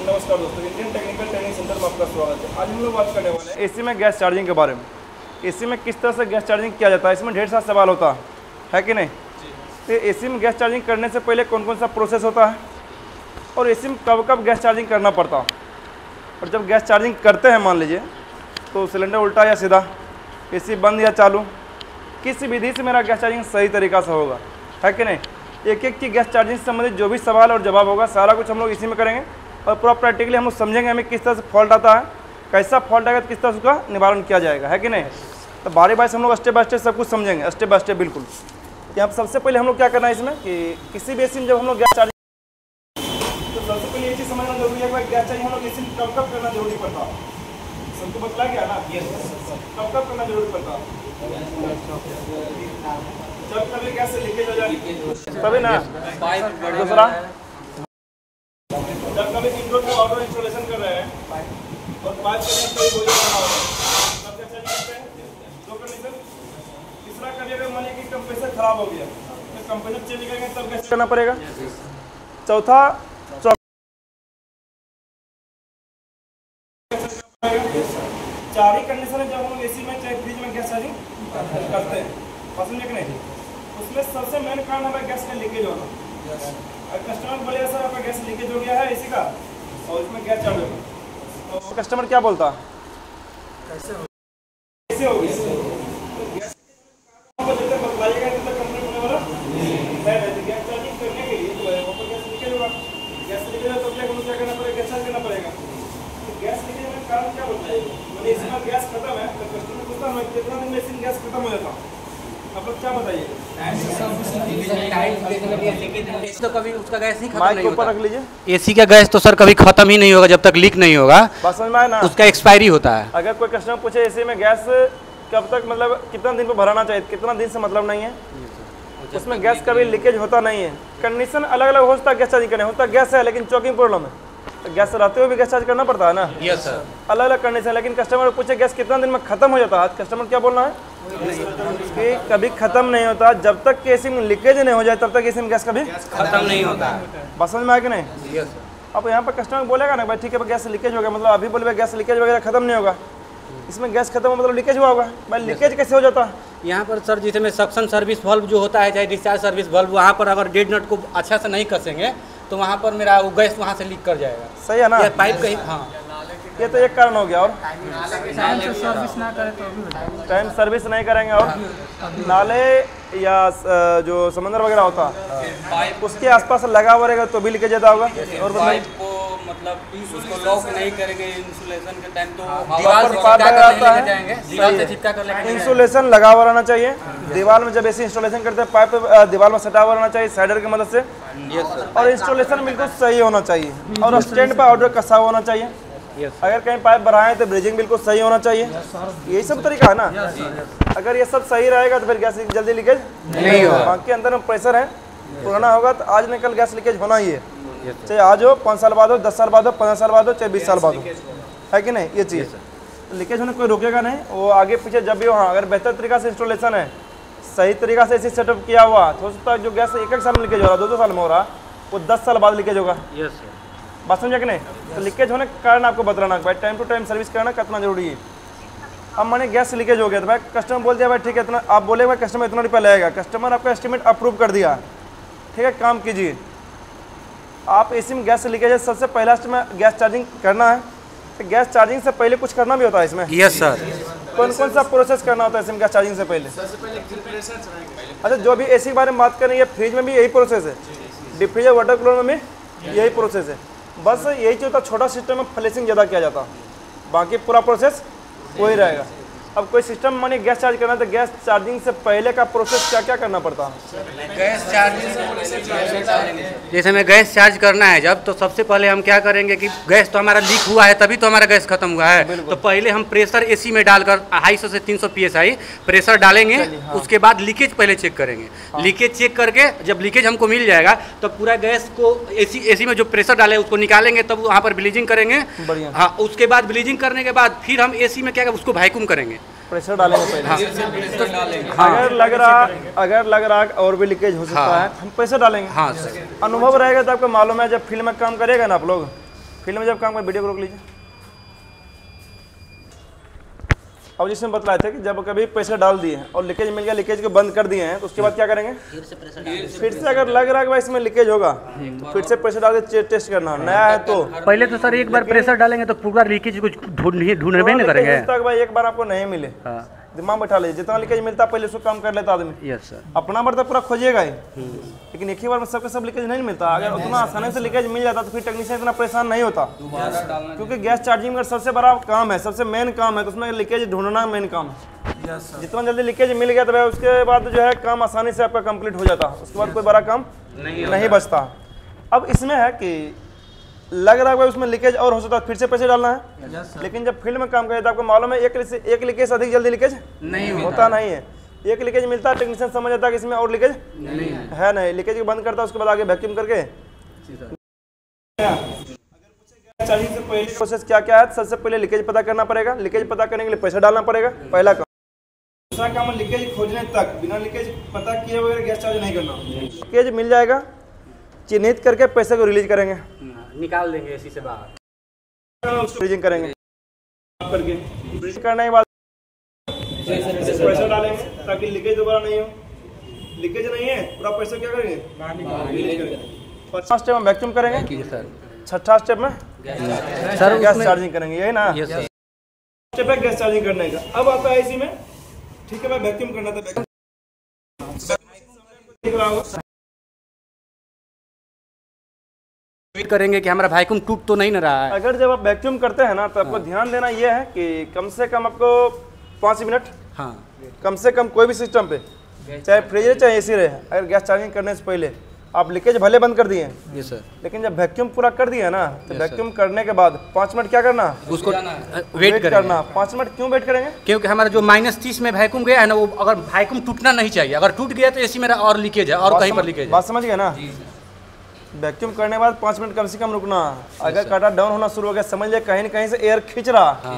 नमस्कार दोस्तों, Indian technical training centre में आपका स्वागत है। आज हम लोग बात करने वाले हैं एसी में गैस चार्जिंग के बारे में। एसी में किस तरह से गैस चार्जिंग किया जाता है, इसमें ढेर सारा सवाल होता है कि नहीं। तो एसी में गैस चार्जिंग करने से पहले कौन कौन सा प्रोसेस होता है और एसी में कब कब गैस चार्जिंग करना पड़ता है, और जब गैस चार्जिंग करते हैं मान लीजिए तो सिलेंडर उल्टा या सीधा, एसी बंद या चालू, किस विधि से मेरा गैस चार्जिंग सही तरीका से होगा, है कि नहीं। एक एक की गैस चार्जिंग से संबंधित जो भी सवाल और जवाब होगा सारा कुछ हम लोग इसी में करेंगे और पूरा प्रैक्टिकली हम लोग समझेंगे हमें किस तरह से फॉल्ट आता है, कैसा फॉल्ट आएगा तो किस तरह से उसका निवारण किया जाएगा, है कि नहीं। तो बारी बारी से हम लोग स्टेप बाय स्टेप सब कुछ समझेंगे, स्टेप बाय स्टेप बिल्कुल। यहाँ पर सबसे पहले हम लोग क्या करना है इसमें कि किसी भी एसी में जब हम लोग गैस चार्जिंग, तो सबसे पहले ये चीज़ समझना जरूरी है कि गैस चार्जिंग हम लोग एसी में कब कब करना जरूरी पड़ता है। सबको बतला गया ना, कब कब करना जरूरी पड़ता है, जब कभी गैस से लीकेज हो जाए तभी ना। दूसरा, जब कभी इंडोर में आउटडोर इंस्टॉलेशन कर रहे हैं और पाइप के लिए कोई बोझ बना होगा तब क्या चाहिए करते हैं, दो कंडीशन। तीसरा, कभी अगर मान लीजिए कि कंप्रेसर खराब हो गया तो कंप्रेसर चेंज करेंगे तब कैसे करना पड़ेगा। चौथा, चार ही कंडीशन है जब हम लोग एसी में चाहे फ्रिज में गैस चार्जिंग करते हैं, पसंद है कि नहीं। उसमें सबसे मेन कारण है गैस का लीकेज होना। कस्टमर बोले सर आपका गैस लीकेज हो गया है एसी का और इसमें गैस चालू होगा, तो कस्टमर क्या बोलता है, कैसे हो गया। बतलाइएगा तब तक कंप्लीट होने वाला गैस चार्जिंग करने के लिए तो गैस लीकेज होगा। गैस लीकेज हो तो क्या करना पड़ेगा, गैस चार्ज करना पड़ेगा। तो गैस लीकेज का कारण क्या होता है, मैंने एसी में गैस खत्म है तो कस्टमर पूछता है कितना दिन में एसी में गैस खत्म हो जाता है, आप लोग क्या बताइए। तो कभी उसका गैस नहीं खत्म माइक नहीं ऊपर होता। रख लीजिए। एसी का गैस तो सर कभी खत्म ही नहीं होगा जब तक लीक नहीं होगा, बात समझ में आया ना। उसका एक्सपायरी होता है। अगर कोई कस्टमर पूछे एसी में गैस कब तक, मतलब कितना दिन पे भराना चाहिए, कितना दिन से मतलब नहीं है, उसमें गैस कभी लीकेज होता नहीं है। कंडीशन अलग अलग हो सकता है गैस चार्जिंग करने, होता गैस है लेकिन चौकिंग प्रॉब्लम है तो गैस रहते हुए भी गैस चार्ज करना पड़ता है ना। यस सर, अलग अलग कंडीशन। लेकिन कस्टमर पूछे गैस कितना दिन में खत्म हो जाता है, कस्टमर क्या बोलना है कि कभी खत्म नहीं होता, जब तक कि एसी में लीकेज नहीं हो जाए तब तक एसी में गैस कभी खत्म नहीं होता। बस समझ में आया कि नहीं। यस सर, अब यहाँ पर कस्टमर बोलेगा ना भाई ठीक है गैस लीकेज हो गया, मतलब अभी बोले गैस लीकेज वगैरह खत्म नहीं होगा, इसमें गैस खत्म हो मतलब लीकेज हुआ होगा। भाई लीकेज कैसे हो जाता है, यहाँ पर सर जिसमें सक्शन सर्विस वाल्व जो होता है चाहे डिस्चार्ज सर्विस वाल्व, वहाँ पर अगर डेड नट को अच्छा से नहीं कसेंगे तो वहाँ पर मेरा वो गैस वहाँ से लीक कर जाएगा। सही है ना। या पाइप कहीं, हाँ ये तो एक कारण हो गया। और टाइम से सर्विस ना करे तो भी हो जाएगा। टाइम सर्विस नहीं करेंगे और नाले या जो समंदर वगैरह होता है उसके आसपास लगा हुआ रहेगा तो भी लीकेज ज़्यादा होगा। और बताइए, मतलब उसको लॉक नहीं करेंगे इंसुलेशन के टाइम तो दीवार से चिपका कर लेंगे। इंसुलेशन लगा हुआ रहना चाहिए दीवार में, जब ऐसे इंस्टॉलेशन करते हैं पाइप दीवार में सटा हुआ रहना चाहिए साइडर की मदद से, और इंस्टॉलेशन बिल्कुल सही होना चाहिए और स्टैंड पर ऑर्डर कसा हुआ होना चाहिए। अगर कहीं पाइप बढ़ाएं तो ब्रिजिंग बिल्कुल सही होना चाहिए। यही सब तरीका है ना। अगर ये सब सही रहेगा तो फिर गैस जल्दी लीकेज नहीं होगा। बाकी अंदर में प्रेशर है, पुराना होगा तो आज निकल गैस लीकेज होना ही है, चाहे आज हो, 5 साल बाद हो, 10 साल बाद हो, 15 साल बाद हो, चाहे 20 साल बाद हो, है कि नहीं। ये चीज़ लीकेज होने कोई रोकेगा नहीं, वो आगे पीछे जब भी हो। हाँ, अगर बेहतर तरीका से इंस्टॉलेशन है, सही तरीका से ऐसे सेटअप किया हुआ तो हो सकता है जो गैस 1-1 साल में लीकेज हो रहा है, 2-2 साल में हो रहा है, वो 10 साल बाद लीकेज होगा। बात समझे कि नहीं। तो लीकेज होने के कारण आपको बताना भाई टाइम टू टाइम सर्विस करना कितना जरूरी है। अब मैंने गैस लीकेज हो गया तो भाई कस्टमर बोल दिया भाई ठीक है इतना, आप बोले भाई कस्टमर इतना रुपया लगेगा, कस्टमर आपका एस्टिमेट अप्रूव कर दिया, ठीक है काम कीजिए। आप एसी में गैस लीकेज है, सबसे पहला स्टेप में गैस चार्जिंग करना है। तो गैस चार्जिंग से पहले कुछ करना भी होता है इसमें। यस सर, कौन कौन सा प्रोसेस करना होता है इसमें गैस चार्जिंग से पहले। अच्छा, जो भी एसी के बारे में बात करें, ये फ्रिज में भी यही प्रोसेस है, डीप फ्रीजर वाटर कूलर में भी यही प्रोसेस है। बस यही चीज़ होता है, छोटा सिस्टम में फ्लैशिंग ज़्यादा किया जाता है, बाकी पूरा प्रोसेस वही रहेगा। अब कोई सिस्टम मानिए गैस चार्ज करना है तो गैस चार्जिंग से पहले का प्रोसेस क्या क्या करना पड़ता है। गैस चार्जिंग जैसे हमें गैस चार्ज करना है जब, तो सबसे पहले हम क्या करेंगे कि गैस तो हमारा लीक हुआ है तभी तो हमारा गैस खत्म हुआ है, तो पहले हम प्रेशर एसी में डालकर 250 से 300 PSI प्रेशर डालेंगे। हाँ। उसके बाद लीकेज पहले चेक करेंगे। हाँ। लीकेज चेक करके जब लीकेज हमको मिल जाएगा तो पूरा गैस को एसी में जो प्रेशर डाले उसको निकालेंगे, तब वहाँ पर ब्लीचिंग करेंगे। हाँ, उसके बाद ब्लीचिंग करने के बाद फिर हम एसी में क्या उसको वैक्यूम करेंगे, प्रेशर डालेंगे पहले। हाँ। अगर लग रहा और भी लीकेज हो सकता है, हम प्रेशर डालेंगे। हाँ सर, अनुभव रहेगा तो आपको मालूम है, जब फील्ड में काम करेगा ना आप लोग फील्ड में जब काम करें, वीडियो को रोक लीजिए। अब जिसमें बतलाए थे कि जब कभी प्रेशर डाल दिए हैं और लीकेज मिल गया, लीकेज को बंद कर दिए हैं, तो उसके बाद क्या करेंगे? फिर से अगर लग रहा है कि भाई इसमें लीकेज होगा, फिर से प्रेशर डाल के टेस्ट करना। नया है तो पहले तो सर एक बार प्रेशर डालेंगे तो पूरा लीकेज कुछ ढूंढने नहीं करेंगे तक भाई एक बार आपको नहीं मिले। दिमाग बैठा लीजिए, जितना लीकेज मिलता है पहले उसको काम कर लेता आदमी। Yes sir. अपना बार तो पूरा खोजिएगा ही, लेकिन एक ही बार में सबके सब लीकेज नहीं मिलता। अगर उतना आसानी से लीकेज मिल जाता तो फिर टेक्नीशियन इतना परेशान नहीं होता, क्योंकि गैस चार्जिंग का सबसे बड़ा काम है, सबसे मेन काम है, तो उसमें लीकेज ढूंढना मेन काम है। जितना जल्दी लीकेज मिल गया तो भाई उसके बाद जो है काम आसानी से आपका कंप्लीट हो जाता, उसके बाद कोई बड़ा काम नहीं बचता। अब इसमें है कि लग रहा है उसमें लीकेज और हो सकता है, फिर से पैसे डालना है। लेकिन जब फील्ड में काम करें तो आपको मालूम है एक लीकेज अधिक जल्दी लीकेज नहीं होता नहीं है। एक लीकेज मिलता है, टेक्नीशियन समझ जाता है कि इसमें और लीकेज नहीं, लीकेज को बंद करता है, उसके बाद आगे वैक्यूम करके। चार्जिंग से पहले प्रोसेस क्या क्या है? सबसे पहले लीकेज पता करना पड़ेगा, लीकेज पता करने के लिए प्रेशर डालना पड़ेगा, पहला काम। दूसरा काम है लीकेज खोजने तक बिना लीकेज पता किए बगैर गैस चार्ज नहीं करना। लीकेज मिल जाएगा, चिन्हित करके पैसे को रिलीज करेंगे, निकाल देंगे एसी से बाहर, उसको फ्रीजिंग करेंगे करके। फ्रीजिंग करने के बाद प्रेशर डालेंगे ताकि लीकेज दोबारा नहीं हो। लीकेज नहीं है, पूरा प्रेशर क्या करेंगे? पांचवा स्टेप में वैक्यूम करेंगे सर। छठा स्टेप में सर गैस चार्जिंग करेंगे, यही ना स्टेप है गैस चार्जिंग करने का। अब आता है इसी में, ठीक है भाई वैक्यूम करना था, वेट करेंगे कि हमारा वैक्यूम टूट तो नहीं न रहा है। अगर जब आप वैक्यूम करते हैं ना तो आपको ध्यान देना यह है कि कम से कम आपको 5 मिनट, कम से कम कोई भी सिस्टम पे, चाहे फ्रिज रहे चाहे एसी रहे, अगर गैस चार्जिंग करने से पहले आप लीकेज भले बंद कर दिए यस सर, लेकिन जब वैक्यूम पूरा कर दिया ना तो वैक्यूम करने के बाद 5 मिनट क्या करना? उसको वेट करना। 5 मिनट क्यों वेट करेंगे? क्योंकि हमारा जो -30 में वैक्यूम गया है ना, वो अगर वैक्यूम टूटना नहीं चाहिए, अगर टूट गया तो एसी मेरा और लीकेज है और कहीं पर लीकेज है। बात समझ गए ना? वैक्यूम करने के बाद 5 मिनट कम से कम रुकना। अगर काटा डाउन होना शुरू हो गया, समझ लिया कहीं न कहीं से एयर खींच रहा,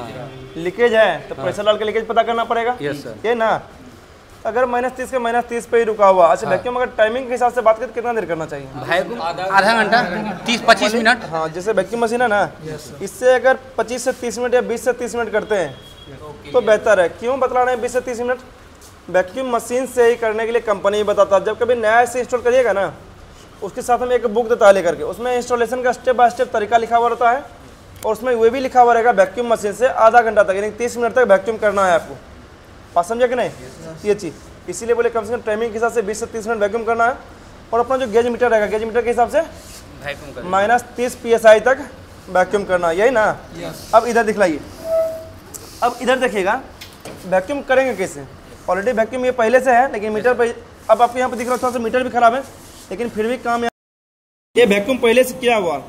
लीकेज है, तो प्रेशर डाल के लीकेज पता करना पड़ेगा। ये ना, अगर -30 के -30 पे ही रुका हुआ। अच्छा वैक्यूम अगर टाइमिंग के हिसाब से बात करें तो कितना देर करना चाहिए? वैक्यूम आधा घंटा, 30-25 मिनट। हाँ, जैसे वैक्यूम मशीन है ना, इससे अगर 25 से 30 मिनट या 20 से 30 मिनट करते हैं तो बेहतर है। क्यों बतला रहे हैं 20 से 30 मिनट? वैक्यूम मशीन से ही करने के लिए कंपनी बताता है। जब कभी नया से इंस्टॉल करिएगा ना, उसके साथ में एक बुक देता है लेकर के, उसमें इंस्टॉलेशन का स्टेप बाय स्टेप तरीका लिखा हुआ रहता है, और उसमें वो भी लिखा हुआ रहेगा वैक्यूम मशीन से आधा घंटा तक, यानी 30 मिनट तक वैक्यूम करना है आपको। बात समझे कि नहीं? ये चीज़ इसीलिए बोले कम से कम टाइमिंग के हिसाब से 20 से 30 मिनट वैक्यूम करना है। और अपना जो गेज मीटर रहेगा, गेज मीटर के हिसाब से -30 PSI तक वैक्यूम करना, यही ना? अब इधर दिखलाइए, अब इधर देखिएगा वैक्यूम करेंगे कैसे। ऑलरेडी वैक्यूम ये पहले से है, लेकिन मीटर पर अब आपको यहाँ पर दिख रहा है थोड़ा सा मीटर भी खराब है, लेकिन फिर भी काम ये वैक्यूम पहले से किया हुआ।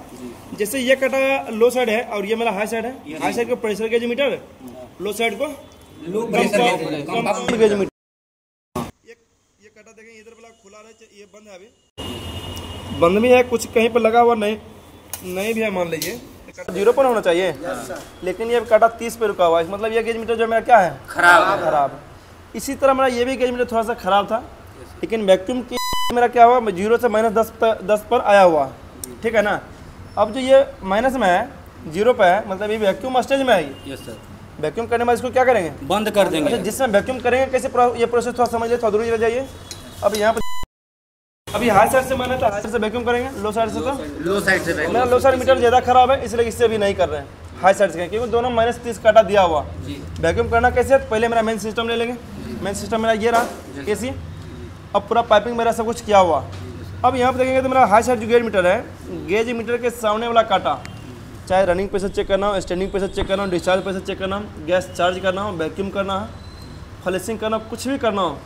जैसे ये कटा लो साइड है और ये मेरा हाई साइड है, हाई साइड को प्रेशर गेज मीटर, लो साइड को कम गेज मीटर। ये कटा देखें, इधर वाला खुला रहे, ये बंद है, अभी बंद भी है, कुछ कहीं पर लगा हुआ नहीं भी है, मान लीजिए 0 पर होना चाहिए, लेकिन ये काटा 30 पे रुका हुआ है, मतलब ये गेज मीटर जो मेरा क्या है? खराब। इसी तरह मेरा ये भी गेज मीटर थोड़ा सा खराब था, लेकिन वैक्यूम की मेरा क्या हुआ, 0 से -10 पर आया हुआ, ठीक है ना? अब जो ये माइनस में है, 0 पे है, मतलब ये वैक्यूम स्टेज में है। Yes sir. वैक्यूम करने में इसको क्या करेंगे? बंद कर देंगे। अच्छा, जिसमें वैक्यूम करेंगे कैसे ये प्रोसेस थोड़ा समझ लीजिए, थोड़ा दूर रह जाइए। अब यहाँ पर अभी हाई साइड से मैंने तो हाई साइड से वैक्यूम करेंगे, लो साइड से तो लो साइड से। मेरा लो साइड मीटर ज़्यादा खराब है, इसलिए इससे भी नहीं कर रहे हैं, हाई साइड से, क्योंकि दोनों -30 काटा दिया हुआ। वैक्यूम करना कैसे? पहले मेरा मेन सिस्टम ले लेंगे, मेन सिस्टम मेरा ये रहा एसी। अब पूरा पाइपिंग मेरा सब कुछ किया हुआ। अब यहाँ पर देखेंगे तो मेरा हाई साइड जो गेज मीटर है, गेज मीटर के सामने वाला काटा, चाहे रनिंग प्रेशर चेक करना हो, स्टैंडिंग प्रेशर चेक करना हो, डिस्चार्ज प्रेशर चेक करना हो, गैस चार्ज करना हो, वैक्यूम करना है, फ्लैशिंग करना हो, कुछ भी करना हो,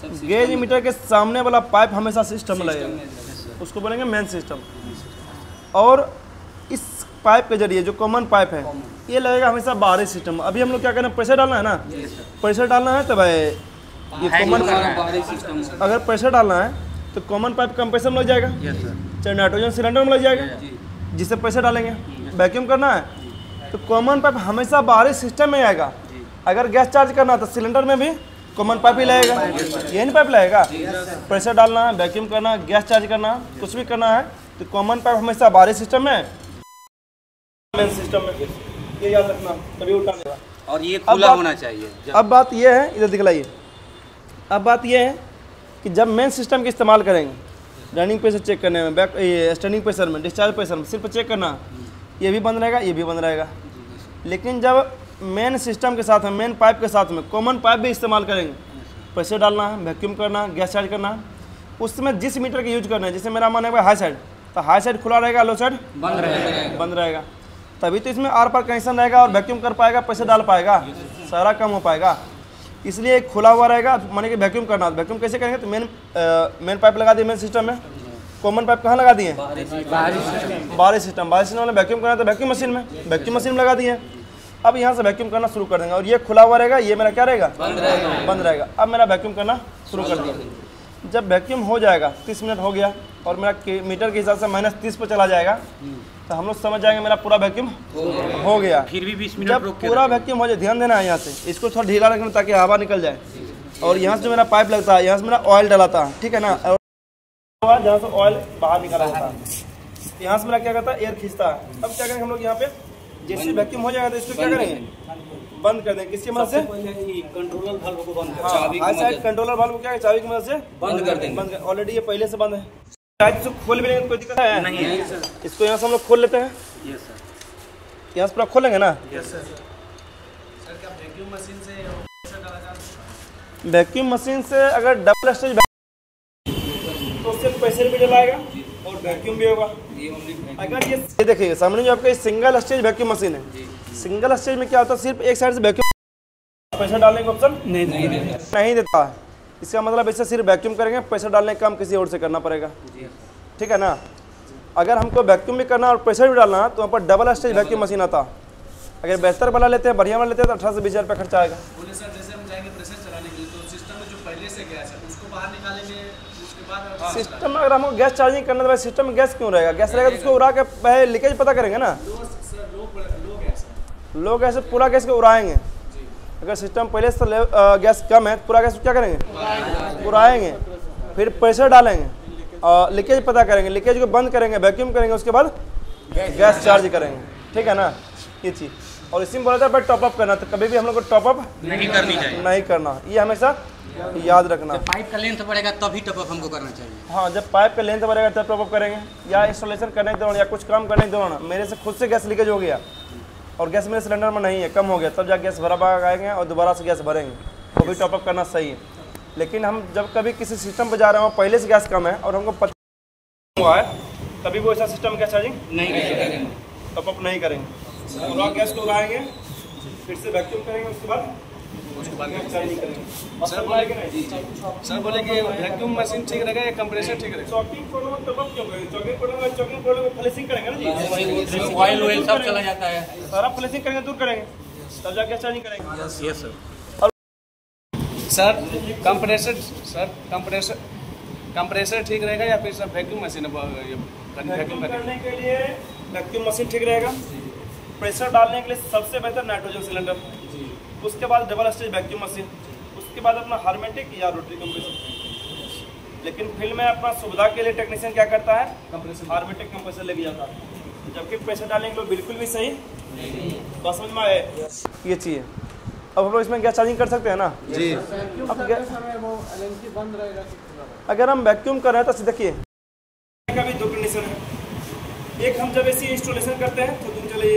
गेज मीटर के सामने वाला पाइप हमेशा सिस्टम में लगेगा, उसको बोलेंगे मेन सिस्टम। और इस पाइप के जरिए जो कॉमन पाइप है, ये लगेगा हमेशा बाहरी सिस्टम। अभी हम लोग क्या करना है, प्रेशर डालना है ना, प्रेशर डालना है तो भाई ये कॉमन, अगर प्रेशर डालना है तो कॉमन पाइप कंप्रेसर में लग जाएगा, चाहे नाइट्रोजन सिलेंडर में लग जाएगा, जिससे प्रेशर डालेंगे। वैक्यूम करना है तो कॉमन पाइप हमेशा बाहरी सिस्टम में आएगा। अगर गैस चार्ज करना है तो सिलेंडर में भी कॉमन पाइप ही लगेगा, यही नहीं पाइप लगेगा। प्रेशर डालना है, वैक्यूम करना है, गैस चार्ज करना है, कुछ भी करना है तो कॉमन पाइप हमेशा बाहरी सिस्टम में मेन सिस्टम में, ये याद रखना, तभी उल्टा नहीं होगा। और ये खुला होना चाहिए। अब बात ये है, इधर दिखलाइए, अब बात ये है कि जब मेन सिस्टम का इस्तेमाल करेंगे, रनिंग प्रेशर चेक करने में, बैक ये स्टैंडिंग प्रेशर में, डिस्चार्ज प्रेशर में, सिर्फ चेक करना, ये भी बंद रहेगा, ये भी बंद रहेगा। लेकिन जब मेन सिस्टम के साथ में, मेन पाइप के साथ में कॉमन पाइप भी इस्तेमाल करेंगे, प्रेशर डालना है, वैक्यूम करना है, गैस चार्ज करना है, उसमें जिस मीटर का यूज करना है, जैसे मेरा मन है हाई साइड, तो हाई साइड खुला रहेगा, लो साइड बंद रहेगा, तभी तो इसमें आर पार कनेक्शन रहेगा और वैक्यूम कर पाएगा, प्रेशर डाल पाएगा, सारा कम हो पाएगा। इसलिए खुला हुआ रहेगा, माने कि वैक्यूम करना, वैक्यूम कैसे करेंगे, तो मेन पाइप लगा दिए मेन सिस्टम में, कॉमन पाइप कहाँ लगा दिए, बाहरी सिस्टम में वैक्यूम करना तो वैक्यूम मशीन में, वैक्यूम मशीन में लगा दिए। अब यहाँ से वैक्यूम करना शुरू कर देंगे और ये खुला हुआ रहेगा, ये मेरा क्या रहेगा, बंद रहेगा। अब मेरा वैक्यूम करना शुरू कर दिया, जब वैक्यूम हो जाएगा, 30 मिनट हो गया और मेरा मीटर के हिसाब से -30 पर चला जाएगा, तो हम लोग समझ जाएंगे मेरा पूरा वैक्यूम हो गया। फिर भी 20 मिनट जब पूरा वैक्यूम हो जाए, ध्यान देना है यहाँ से, इसको थोड़ा ढीला रखना ताकि हवा निकल जाए। और यहाँ से जो मेरा पाइप लगता है, यहाँ से मेरा ऑयल डलाता है, ठीक है ना, जहाँ से ऑयल बाहर निकाला जाता है, यहाँ से मेरा क्या करता है, एयर खींचता है। अब क्या करेंगे हम लोग यहाँ पे, जैसे वैक्यूम हो जाएगा तो इसको क्या करेंगे, बंद कर देंगे, किसकी मदद से, कंट्रोलर वाल्व को बंद हाई साइड कंट्रोलर वाल्व को क्या है, चाबी की मदद से बंद कर देंगे। ऑलरेडी ये पहले से बंद है, शायद इसको खोल भी लेंगे, कोई दिक्कत है नहीं है। इसको यहाँ से हम लोग खोल लेते हैं, यहाँ से पूरा खोलेंगे ना। वैक्यूम मशीन से अगर डबल स्टेज तो उससे प्रेशर भी डलाएगा और वैक्यूम भी होगा। अगर ये देखिए सामने जो आपका सिंगल स्टेज वैक्यूम मशीन है, सिंगल स्टेज में क्या होता है, सिर्फ एक साइड से वैक्यूम, प्रेशर डालने का ऑप्शन नहीं देता है। इसका मतलब इससे सिर्फ वैक्यूम करेंगे, प्रेशर डालने का काम किसी और से करना पड़ेगा, ठीक है ना। अगर हमको वैक्यूम भी करना और प्रेशर भी डालना तो वहाँ पर डबल स्टेज वैक्यूम मशीन आता। अगर बेहतर वाला लेते हैं, बढ़िया वाला लेते हैं तो 18 से 20 हज़ार रुपये खर्चा आएगा। सिस्टम में अगर हमको गैस चार्जिंग करना है तो भाई सिस्टम में गैस क्यों रहेगा, गैस रहेगा तो उसको उड़ा के पहले लीकेज पता करेंगे ना, लो गैस पूरा गैस को उड़ाएंगे। अगर सिस्टम पहले से गैस कम है, पूरा गैस क्या करेंगे, उड़ाएंगे, फिर प्रेशर डालेंगे और लीकेज पता करेंगे, लीकेज को बंद करेंगे, वैक्यूम करेंगे, उसके बाद गैस चार्ज करेंगे, ठीक है ना, ये चीज़। और इसी में बोला था भाई टॉपअप करना, तो कभी भी हम लोग को टॉपअप नहीं करनी चाहिए, नहीं करना, ये हमेशा याद रखना। पाइप का लेंथ बढ़ेगा तभी टॉपअप हमको करना चाहिए। हाँ, जब पाइप का लेंथ बढ़ेगा तब टॉपअप करेंगे, या इंस्टॉलेशन करने के दौरान या कुछ काम करने के दौरान मेरे से खुद से गैस लीकेज हो गया और गैस मेरे सिलेंडर में नहीं है, कम हो गया, तब जाके गैस भरा आएंगे और दोबारा से गैस भरेंगे, तो भी टॉपअप करना सही है। लेकिन हम जब कभी किसी सिस्टम पर जा रहे हो, पहले से गैस कम है और हमको पता हुआ है, तभी वो ऐसा सिस्टम गैस चार्जिंग नहीं करेंगे, टॉपअप नहीं करेंगे, पूरा गैस को उड़ाएंगे, फिर से वैक्यूम करेंगे, उसके बाद गैस चार्जिंग करेंगे। सर बोले कि वैक्यूम मशीन ठीक रहेगा या कंप्रेसर ठीक रहेगा? चॉकिंग प्रोडक्ट में टॉपअप क्यों करेंगे, चॉकिंग प्रोडक्ट में फ्लेशिंग करेंगे ना जी, ऑयल सब चला जाता है, सारा फ्लेशिंग करेंगे, दूर करेंगे, तब जाके गैस चार्जिंग करेंगे। Yes sir. सर कंप्रेसर ठीक रहेगा या फिर सर वैक्यूम मशीन वैक्यूम करने के लिए वैक्यूम मशीन ठीक रहेगा, प्रेशर डालने के लिए सबसे बेहतर नाइट्रोजन सिलेंडर, उसके बाद डबल स्टेज वैक्यूम मशीन, उसके बाद अपना हार्मेटिक या रोटरी कंप्रेसर। लेकिन फील्ड में अपना सुविधा के लिए टेक्नीशियन क्या करता है, हार्मेटिक कंप्रेसर लेके जाता है, जबकि प्रेशर डालने के लिए बिल्कुल भी सही बस समझ में आए, ये चाहिए। अब हम लोग इसमें गैस चार्जिंग कर सकते हैं ना जी। अब अगर हम वैक्यूम कर रहे हैं तो देखिए का भी दो कंडीशन है, एक हम जब ऐसी इंस्टॉलेशन करते हैं तो तुम चले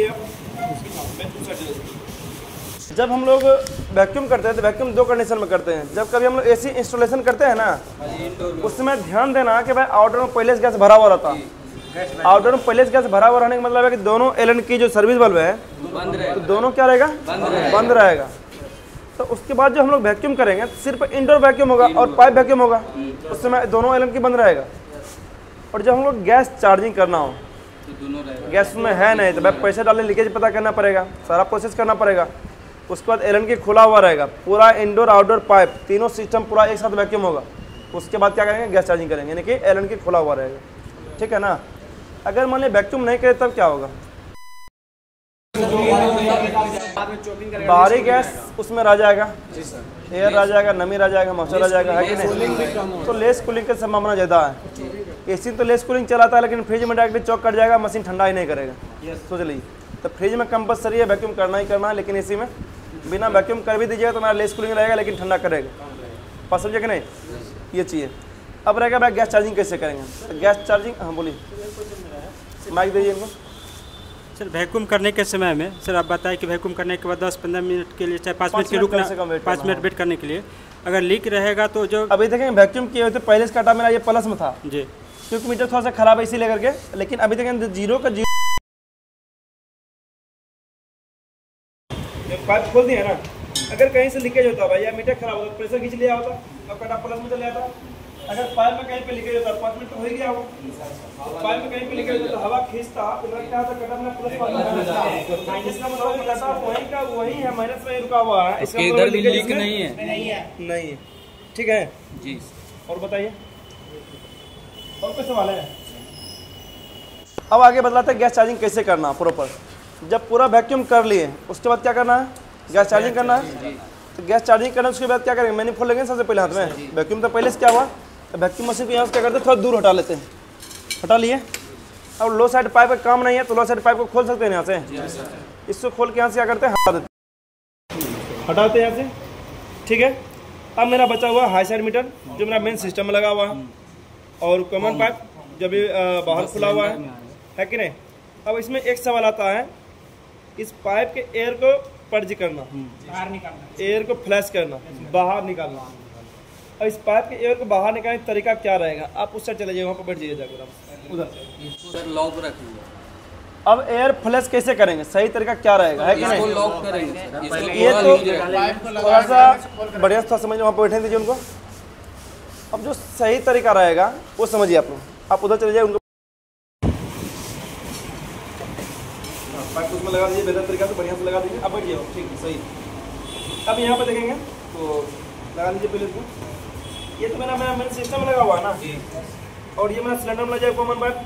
जब हम लोग वैक्यूम करते हैं तो वैक्यूम दो कंडीशन में करते हैं। जब कभी हम लोग एसी इंस्टॉलेशन करते हैं ना, उसमें ध्यान देना कि भाई आउटर में पहले से गैस भरा हुआ रहता है, आउटर में पहले से गैस भरा हुआ रहने का मतलब है कि दोनों एलन की जो सर्विस बल्ब है तो दोनों क्या रहेगा, बंद रहेगा। तो उसके बाद जो हम लोग वैक्यूम करेंगे सिर्फ इंडोर वैक्यूम होगा और पाइप वैक्यूम होगा, उस समय दोनों एलन की बंद रहेगा। और जब हम लोग गैस चार्जिंग करना हो, गैस में है नहीं तो भाई पैसे डालने लीकेज पता करना पड़ेगा, सारा प्रोसेस करना पड़ेगा। उसके बाद एलन की खुला हुआ रहेगा, पूरा इंडोर आउटडोर पाइप तीनों सिस्टम पूरा एक साथ वैक्यूम होगा। उसके बाद क्या करेंगे, गैस चार्जिंग करेंगे, यानी कि एलन की खुला हुआ रहेगा, ठीक है ना। अगर मान लीजिए वैक्यूम नहीं करे तब क्या होगा, बाहरी गैस उसमें रह जाएगा, एयर रह जाएगा, नमी रह जाएगा, मॉइस्चर रह जाएगा, है कि नहीं, तो लेस कूलिंग की संभावना ज़्यादा है। एसी तो लेस कूलिंग चलाता है, लेकिन फ्रिज में डायरेक्टली चौक कट जाएगा, मशीन ठंडा ही नहीं करेगा। सोच लीजिए, तो फ्रिज में कंपलसरी है वैक्यूम करना ही करना है, लेकिन एसी में बिना वैक्यूम कर भी दीजिएगा तो हमारा लेस कूलिंग रहेगा, लेकिन ठंडा करेगा। बात समझे कि नहीं, ये चाहिए। अब रहेगा भाई गैस चार्जिंग कैसे करेंगे, तो गैस चार्जिंग, हाँ बोलिए, माइक दीजिए इनको। सर वैक्यूम करने के समय में सर आप बताएं कि वैक्यूम करने के बाद 10-15 मिनट के लिए, चाहे 5 मिनट के रुकना, 5 मिनट वेट करने के लिए, अगर लीक रहेगा तो जो अभी देखें वैक्यूम किए हुए थे, पहले से काटा मेरा ये प्लस में था जी, क्योंकि मीटर थोड़ा सा खराब है इसी लेकर के, लेकिन अभी देखें जीरो का जीरो पाइप खोल दिया ना, अगर कहीं से लीकेज होता भाई या मीटर खराब होता, प्रेशर खींच लिया होता और कटा प्लस में चले जाता। अगर पाइप में कहीं पे लीकेज होता 5 मिनट तो हो ही गया होगा, पाइप में कहीं पे लीकेज होता हवा खींचता तो क्या होता, कटा में प्लस माइनस का मतलब कटा वहीं का वही है, माइनस में रुका हुआ है, इसका इधर भी लीक नहीं है। नहीं है, ठीक है जी। और बताइए और कोई सवाल है? अब आगे बतलाते हैं गैस चार्जिंग कैसे करना प्रॉपर। जब पूरा वैक्यूम कर लिए उसके बाद क्या करना है, गैस चार्जिंग करना है। तो गैस चार्जिंग करना उसके बाद क्या करेंगे, मैंने खोल लेंगे सबसे पहले हाथ में, वैक्यूम तो पहले से क्या हुआ, तो वैक्यूम मशीन को यहाँ से क्या करते हैं, थोड़ा दूर हटा लेते हैं, हटा लिए। अब लो साइड पाइप का काम नहीं है तो लो साइड पाइप को खोल सकते हैं यहाँ से, इसको खोल के यहाँ से क्या करते हैं, हटा देते हैं, हटाते हैं यहाँ से, ठीक है। अब मेरा बचा हुआ हाई साइड मीटर जो मेरा मेन सिस्टम में लगा हुआ है, और कॉमन पाइप जो भी बाहर खुला हुआ है कि नहीं। अब इसमें एक सवाल आता है, इस पाइप के एयर को पर्ज करना, बाहर निकालना, एयर को फ्लैश करना, बाहर निकालना। और इस पाइप के एयर को बाहर निकालने का तरीका क्या रहेगा, आप उस साइड चले जाइए, वहाँ पर बैठ जाइए जाकर उधर। सर लॉक रखिए। अब एयर फ्लैश कैसे करेंगे, सही तरीका क्या रहेगा, है कि नहीं। इसको लॉक करेंगे, ये तो थोड़ा सा बढ़िया थोड़ा समझ, वहाँ पर बैठने दीजिए उनको। अब जो सही तरीका रहेगा वो समझिए आप लोग, आप उधर चले जाइए, उनको पाइप उसमें लगा दीजिए, बेहतर तरीका से बढ़िया से लगा दीजिए। अब बैठ जाओ, ठीक है सही। अब यहाँ पे देखेंगे तो लगा लीजिए पहले इसको। ये तो मेरा सिस्टम में लगा हुआ है ना, और ये मेरा सिलेंडर में लग जाएगा कॉमन पाइप,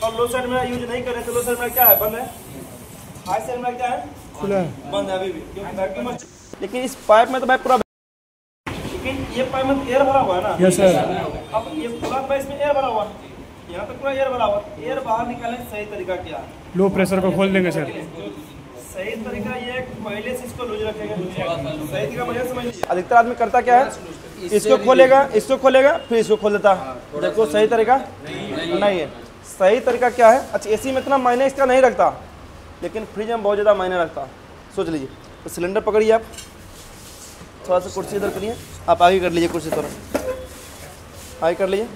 और लो साइड में यूज नहीं करें तो लो साइड में क्या है, बंद है। हाई साइड में क्या है, खुला है, बंद है अभी भी, क्योंकि वैक्यूम। लेकिन इस पाइप में तो भाई पूरा, लेकिन ये पाइप में एयर भरा हुआ है ना। Yes sir. अब ये पूरा पाइप इसमें एयर भरा हुआ है, यहाँ तक पूरा एयर भरा हुआ है, एयर बाहर निकालने सही तरीका क्या है, लो प्रेशर को खोल देंगे सर। सही तरीका ये पहले से इसको लूज रखेंगे, सही तरीका बढ़िया समझ लीजिए। अधिकतर आदमी करता क्या है, इसको खोलेगा, इसको खोलेगा, फिर इसको खोल देता है। देखो सही तरीका नहीं है। सही तरीका क्या है, अच्छा एसी में इतना मायने इसका नहीं रखता, लेकिन फ्रिज में बहुत ज़्यादा मायने रखता। सोच लीजिए, तो सिलेंडर पकड़िए आप, थोड़ा सा कुर्सी इधर करिए, आप आगे कर लीजिए, कुर्सी थोड़ा आगे कर लीजिए,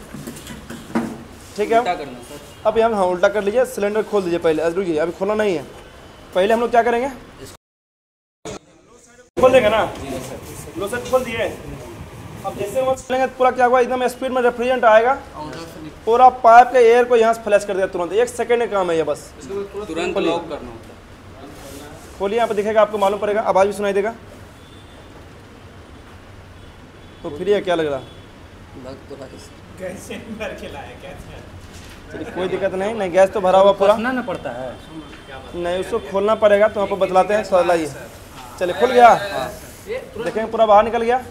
ठीक है। अब यहाँ हाँ उल्टा कर लीजिए, सिलेंडर खोल दीजिए पहले, रुकिए अभी खोलना नहीं है, पहले हम लोग क्या करेंगे, खोल देंगे ना, लो साइड खोल दिए। अब जैसे वो खोलेंगे पूरा क्या हुआ, एकदम स्पीड में रेफ्रिजरेंट आएगा, पूरा पाइप के एयर को यहाँ से फ्लैश कर दिया तुरंत, 1 सेकंड का काम है ये बस, तुरंत लॉक करना होता है। खोलिए, यहाँ पर दिखेगा, आपको मालूम पड़ेगा, आवाज़ भी सुनाई देगा। तो फिर ये क्या लग रहा, चलिए कोई दिक्कत नहीं, नहीं गैस तो भरा हुआ पूरा ना पड़ता है, नहीं उसको खोलना पड़ेगा, तो वहाँ पर बतलाते हैं, थोड़ा लाइए। चलिए खुल गया, देखेंगे पूरा बाहर निकल गया।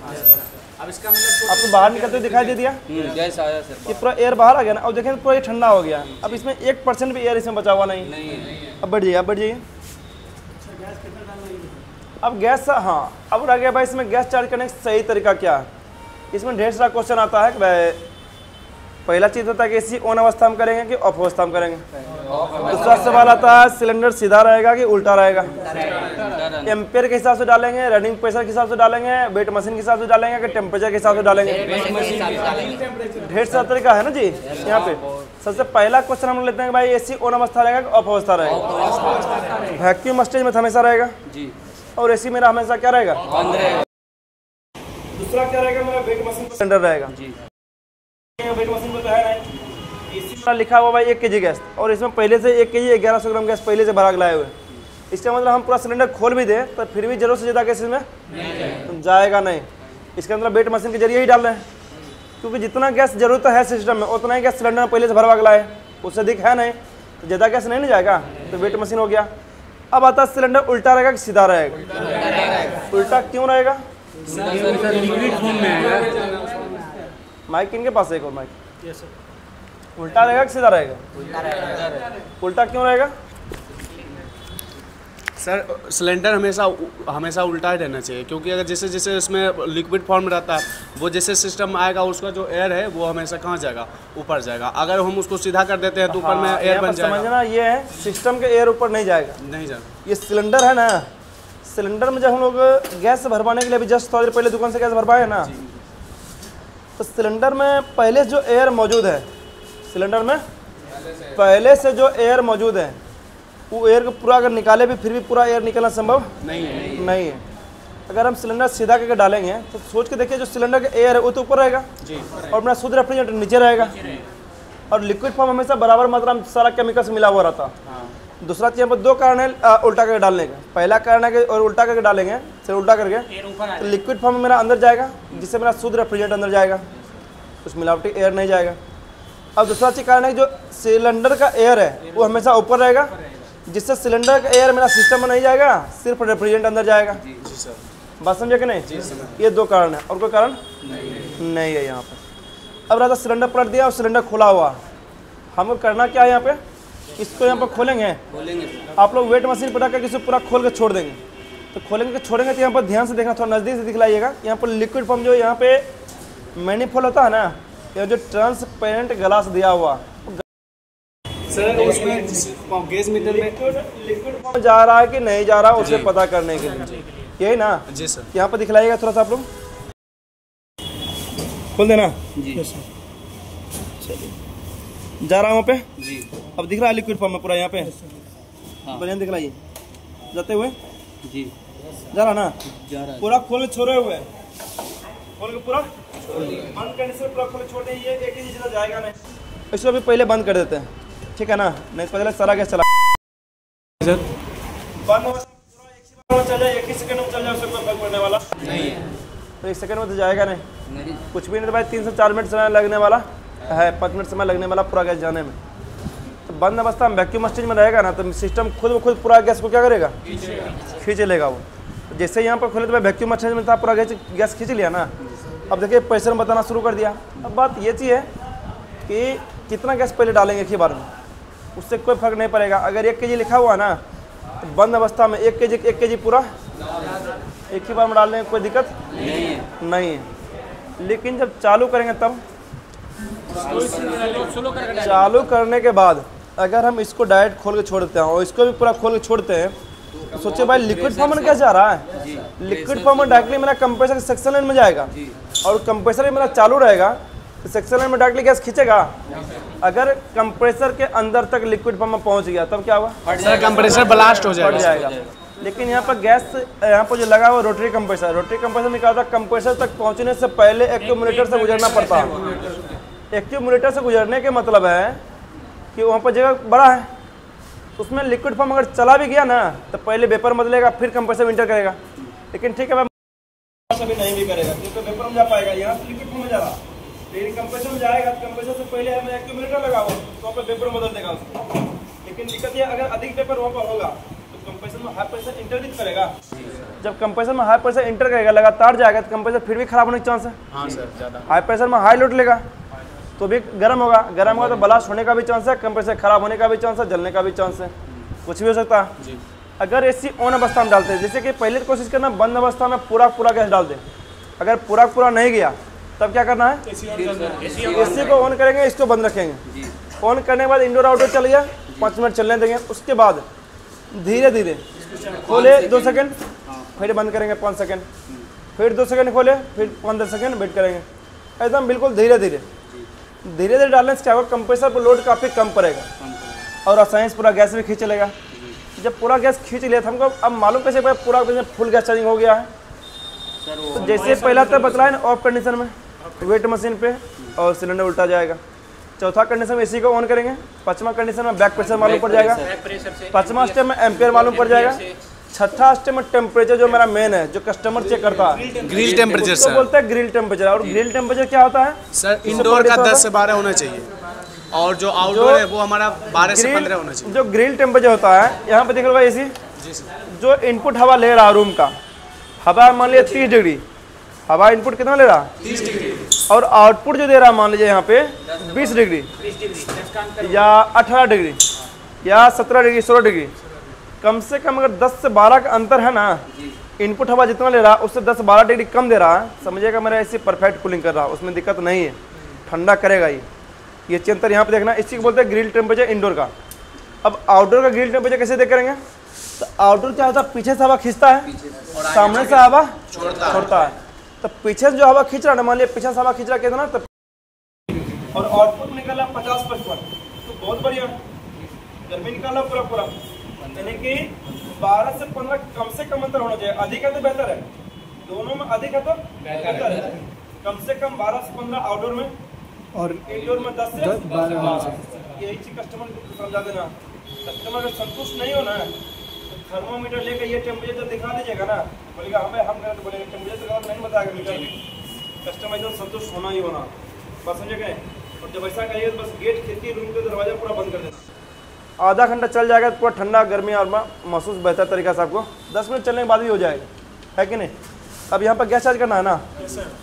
अब इसका मतलब आपको बाहर निकलते हुए दिखाई दे दिया, गैस आया सर, कि पूरा एयर बाहर आ गया ना। अब देखें पूरा ये ठंडा हो गया, अब इसमें 1% भी एयर इसमें बचा हुआ नहीं। अब बढ़ जाइए, अब बढ़ जाइए। अब गैस, हाँ अब रह गया भाई इसमें गैस चार्ज करने का सही तरीका क्या है। इसमें ढेर सारा क्वेश्चन आता है कि भाई पहला चीज़ होता है कि एसी ऑन अवस्था में करेंगे कि ऑफ अवस्था में करेंगे। दूसरा सवाल आता है सिलेंडर सीधा रहेगा कि उल्टा रहेगा, एम्पेयर के हिसाब से डालेंगे, रनिंग प्रेशर के हिसाब से डालेंगे, वेट मशीन के हिसाब से डालेंगे कि टेम्परेचर के हिसाब से डालेंगे। ढेर सारा तरीका है ना जी। यहाँ पे सबसे पहला क्वेश्चन हम लेते हैं कि भाई एसी ऑन अवस्था रहेगा कि ऑफ अवस्था रहेगा। वैक्यूम स्टेज में हमेशा रहेगा जी, और एसी मेरा हमेशा क्या रहेगा, दूसरा क्या रहेगा मेरा वेट मशीन सिलेंडर रहेगा जी। वेट मशीन में तो है नहीं, इसी में लिखा हुआ भाई 1 kg गैस, और इसमें पहले से 1 kg 1100 ग्राम गैस पहले से भरा लाए हुए। इसका मतलब हम पूरा सिलेंडर खोल भी दें तो फिर भी जरूरत से ज़्यादा गैस इसमें जाएगा नहीं। इसका मतलब वेट मशीन के जरिए ही डाल रहे हैं, क्योंकि जितना गैस जरूरत है सिस्टम में उतना ही गैस सिलेंडर में पहले से भरवा लाए, उससे अधिक है नहीं, तो ज़्यादा गैस नहीं जाएगा, तो वेट मशीन हो गया। अब आता है सिलेंडर उल्टा रहेगा कि सीधा रहेगा। उल्टा क्यों रहेगा, लिक्विड फॉर्म में है। माइक किनके पास है, एक और माइक उल्टा रहेगा कि सीधा रहेगा? उल्टा क्यों रहेगा? सर सिलेंडर हमेशा उल्टा ही रहना चाहिए, क्योंकि अगर जैसे जैसे इसमें लिक्विड फॉर्म में रहता है, वो जैसे सिस्टम आएगा उसका जो एयर है वो हमेशा कहाँ जाएगा? ऊपर जाएगा। अगर हम उसको सीधा कर देते हैं तो ऊपर में एयर बन जाएगा। समझना ये है, सिस्टम के एयर ऊपर नहीं जाएगा, नहीं जाएगा। ये सिलेंडर है ना, सिलेंडर में जब हम लोग गैस भरवाने के लिए अभी जस्ट थोड़ी देर पहले दुकान से गैस भरवाए ना, तो सिलेंडर में पहले जो एयर मौजूद है, सिलेंडर में पहले से जो एयर मौजूद है, वो एयर को पूरा अगर निकाले भी फिर भी पूरा एयर निकलना संभव नहीं है। अगर हम सिलेंडर सीधा करके डालेंगे तो सोच के देखिए, जो सिलेंडर का एयर है वो तो ऊपर रहेगा और अपना शुद्ध रेफ्रिजरेटर नीचे रहेगा, और लिक्विड फॉर्म हमेशा बराबर मात्रा में सारा केमिकल से मिला हुआ रहता है। दूसरा चीज़ यहाँ पर दो कारण है उल्टा करके डालने का। पहला कारण है कि और उल्टा करके डालेंगे, फिर उल्टा करके तो लिक्विड फॉर्म में मेरा अंदर जाएगा, जिससे मेरा शुद्ध रेफ्रिजरेटर अंदर जाएगा, कुछ मिलावटी एयर नहीं जाएगा। अब दूसरा चीज़ कारण है कि जो सिलेंडर का एयर है वो हमेशा ऊपर रहेगा, जिससे सिलेंडर का एयर मेरा सिस्टम में नहीं जाएगा, सिर्फ रेफ्रिजरेटर अंदर जाएगा। जी सर, बात समझे कि नहीं? ये दो कारण है और कोई कारण नहीं है यहाँ पर। अब रहता सिलेंडर पलट दिया और सिलेंडर खुला हुआ, हमको करना क्या है यहाँ पे? इसको यहाँ पर खोलेंगे, आप लोग वेट मशीन पर रखकर इसको पूरा खोल के छोड़ देंगे। तो खोलेंगे छोड़ेंगे तो यहाँ पर ध्यान से देखना, थोड़ा नज़दीक से दिखलाइएगा। यहाँ पर लिक्विड फॉर्म जो यहाँ पे मैनिफोल्ड होता है ना, यह जो ट्रांसपेरेंट ग्लास दिया हुआ सर उसमें गैस मीटर में लिक्विड फॉर्म जा रहा है कि नहीं जा रहा, उसे पता करने के लिए, यही ना? जी सर। यहाँ पर दिखलाइएगा थोड़ा सा, आप लोग खोल देना। जी चलिए, जा रहा हूँ वहाँ पे जी। अब दिख रहा है लिक्विड फॉर्म में पूरा, यहाँ पे बढ़िया दिखलाइए, जाते हुए जी जा रहा ना, जा रहा है। पूरा खोल के छोड़े हुए, खोल के पूरा बंद करने से पूरा खोल के छोड़ देंगे, एक ही चीज जाएगा नहीं। इसको भी पहले बंद कर देते हैं, ठीक है ना? नहीं तो पहले सारा गैस चला सर बंद पूरा चल जाए, एक ही सेकंड में चल जाए, उससे कोई फर्क पड़ने वाला नहीं है। तो एक सेकंड में तो जाएगा नहीं, कुछ भी नहीं। तो भाई 3 से 4 मिनट समय लगने वाला है, 5 मिनट समय लगने वाला पूरा गैस जाने में। तो बंद अवस्था में वैक्यूम स्टेज में रहेगा ना, तो सिस्टम खुद ब खुद पूरा गैस को क्या करेगा? खींच लेगा वो। तो जैसे यहाँ पर खोले तो भाई वैक्यूम स्टेज में था, पूरा गैस खींच लिया ना। अब देखिए प्रेशर में बताना शुरू कर दिया। अब बात ये चीज़ है कि कितना गैस पहले डालेंगे एक ही बार में, उससे कोई फर्क नहीं पड़ेगा। अगर 1 kg लिखा हुआ ना, तो बंद अवस्था में 1 kg पूरा एक ही बार में डालने में कोई दिक्कत नहीं है। लेकिन जब चालू करेंगे तब चालू करने के बाद अगर हम इसको डायरेक्ट खोल के छोड़ देते हैं और इसको भी पूरा खोल के छोड़ते हैं, तो सोचिए भाई लिक्विड फॉर्म में क्या जा रहा है? लिक्विड फॉर्म में डायरेक्टली मेरा कंप्रेसर के सेक्शन लाइन में जाएगा और कंप्रेसर मेरा चालू रहेगा, तो सेक्शन लाइन में डायरेक्टली गैस खींचेगा। अगर कंप्रेसर के अंदर तक लिक्विड फॉर्म में पहुंच गया तब क्या होगा? सर कंप्रेसर ब्लास्ट हो फट जाएगा। लेकिन यहाँ पर गैस यहाँ पर जो लगा हुआ रोटरी कंप्रेसर में क्या होता है? कंप्रेसर तक पहुँचने से पहले एक्यूमुलेटर से गुजरना पड़ता है। एक्यूमुलेटर से गुजरने के मतलब है कि वहाँ पर जगह बड़ा है, तो उसमें लिक्विड फॉर्म अगर चला भी गया ना, तो पहले वेपर बदलेगा, फिर कंप्रेसर में इंटर करेगा। लेकिन ठीक है भाई, अभी नहीं भी करेगा क्योंकि वेपर में जा पाएगा, यहाँ से लिक्विड फॉर्म में जा रहा, लेकिन कंप्रेसर में जाएगा तो कंप्रेसर से पहले हमें एक्यूमुलेटर लगा हुआ, तो वहाँ पर वेपर बदल देगा उसको। लेकिन दिक्कत ये, अगर अधिक वेपर वहाँ पर होगा तो कंप्रेसर में हाई प्रेशर इंटर नहीं करेगा। जब कंप्रेसर में हाई प्रेशर इंटर करेगा, लगातार जाएगा, तो कंप्रेसर फिर भी खराब होने के चांस है। हाँ सर, ज़्यादा हाई प्रेशर में हाई लोड लेगा तो भी गर्म होगा तो ब्लास्ट होने का भी चांस है, कंप्रेसर खराब होने का भी चांस है, जलने का भी चांस है, कुछ भी हो सकता है जी। अगर एसी ऑन अवस्था में डालते हैं, जैसे कि पहले कोशिश करना बंद अवस्था में पूरा गैस डाल दें। अगर पूरा नहीं गया तब क्या करना है? एसी को ऑन करेंगे, इसको बंद रखेंगे। ऑन करने के बाद इंडोर आउटडोर चल गया, 5 मिनट चलने देंगे। उसके बाद धीरे धीरे खोले 2 सेकंड, फिर बंद करेंगे 5 सेकंड, फिर 2 सेकंड खोले, फिर 15 सेकंड वेट करेंगे। एकदम बिल्कुल धीरे धीरे डालने से क्या होगा? कंप्रेसर पर लोड काफ़ी कम पड़ेगा और आसानी से पूरा गैस भी खींच लेगा। जब पूरा गैस खींच लिया तो हमको अब मालूम कैसे पूरा फुल गैस चार्जिंग हो गया है। तो जैसे पहला तक बतलाए ना, ऑफ कंडीशन में वेट मशीन पे और सिलेंडर उल्टा जाएगा। चौथा कंडीशन में एसी को ऑन करेंगे। 5वां कंडीशन में बैक प्रेशर मालूम पड़ जाएगा। 5वां स्टेप में एम्पियर मालूम पड़ जाएगा। 6ठा स्टेप में टेम्परेचर जो मेरा मेन है, जो कस्टमर चेक करता है, ग्रिल टेम्परेचर सर, बोलते हैं ग्रिल टेम्परेचर। और ग्रिल टेम्परेचर क्या होता है सर? इंडोर का 10 से 12 होना चाहिए और जो आउटडोर है वो हमारा 12 से 15 होना चाहिए। जो ग्रिल टेम्परेचर होता है, यहाँ पे देख लो भाई एसी, जो इनपुट हवा ले रहा रूम का, हवा मान लिया 30 डिग्री, हवा इनपुट कितना ले रहा? 30 डिग्री। और आउटपुट जो दे रहा मान लीजिए यहाँ पे 20 डिग्री या 18 डिग्री या 17 डिग्री 16 डिग्री, कम से कम अगर 10 से 12 का अंतर है ना, इनपुट हवा जितना ले रहा है उससे 10 से 12 डिग्री कम दे रहा है, समझिएगा मेरा ऐसे परफेक्ट कूलिंग कर रहा है, उसमें दिक्कत नहीं है, ठंडा करेगा ये चीज अंतर यहाँ पे देखना। इसी को बोलते हैं ग्रिल टेम्परेचर इंडोर का। अब आउटडोर का ग्रिल टेम्परेचर कैसे देख करेंगे, तो आउटडोर क्या होता है, पीछे से हवा खींचता है, सामने से हवा छोड़ता है। तो पीछे से जो हवा खींच रहा है, मान लिया पीछे से हवा खींच रहा है कितना, तो और आउटपुट निकला 50-55, तो बहुत बढ़िया, गर्मी निकाला पूरा, यानी कि 12 से 15 कम से कम अंतर होना चाहिए, अधिक है तो बेहतर है, दोनों में अधिक है तो बेहतर है, कम से कम 12 से 15 आउटडोर में और इंडोर में 10 से 12। यही चीज कस्टमर को समझा देना। कस्टमर अगर संतुष्ट नहीं होना है तो थर्मोमीटर लेकर ये टेम्परेचर दिखा दीजिएगा ना, बोलेगा हमें हम बोलेंगे टेम्परेचर नहीं बताएगा मीटर में, कस्टमर एकदम संतुष्ट होना ही होना, बस समझे गए। और जब ऐसा करिए तो बस गेट खिड़की रूम के दरवाजा पूरा बंद कर देना, आधा घंटा चल जाएगा तो पूरा ठंडा गर्मी और महसूस बेहतर तरीका से आपको 10 मिनट चलने के बाद भी हो जाएगा, है कि नहीं। अब यहाँ पर गैस चार्ज करना है ना,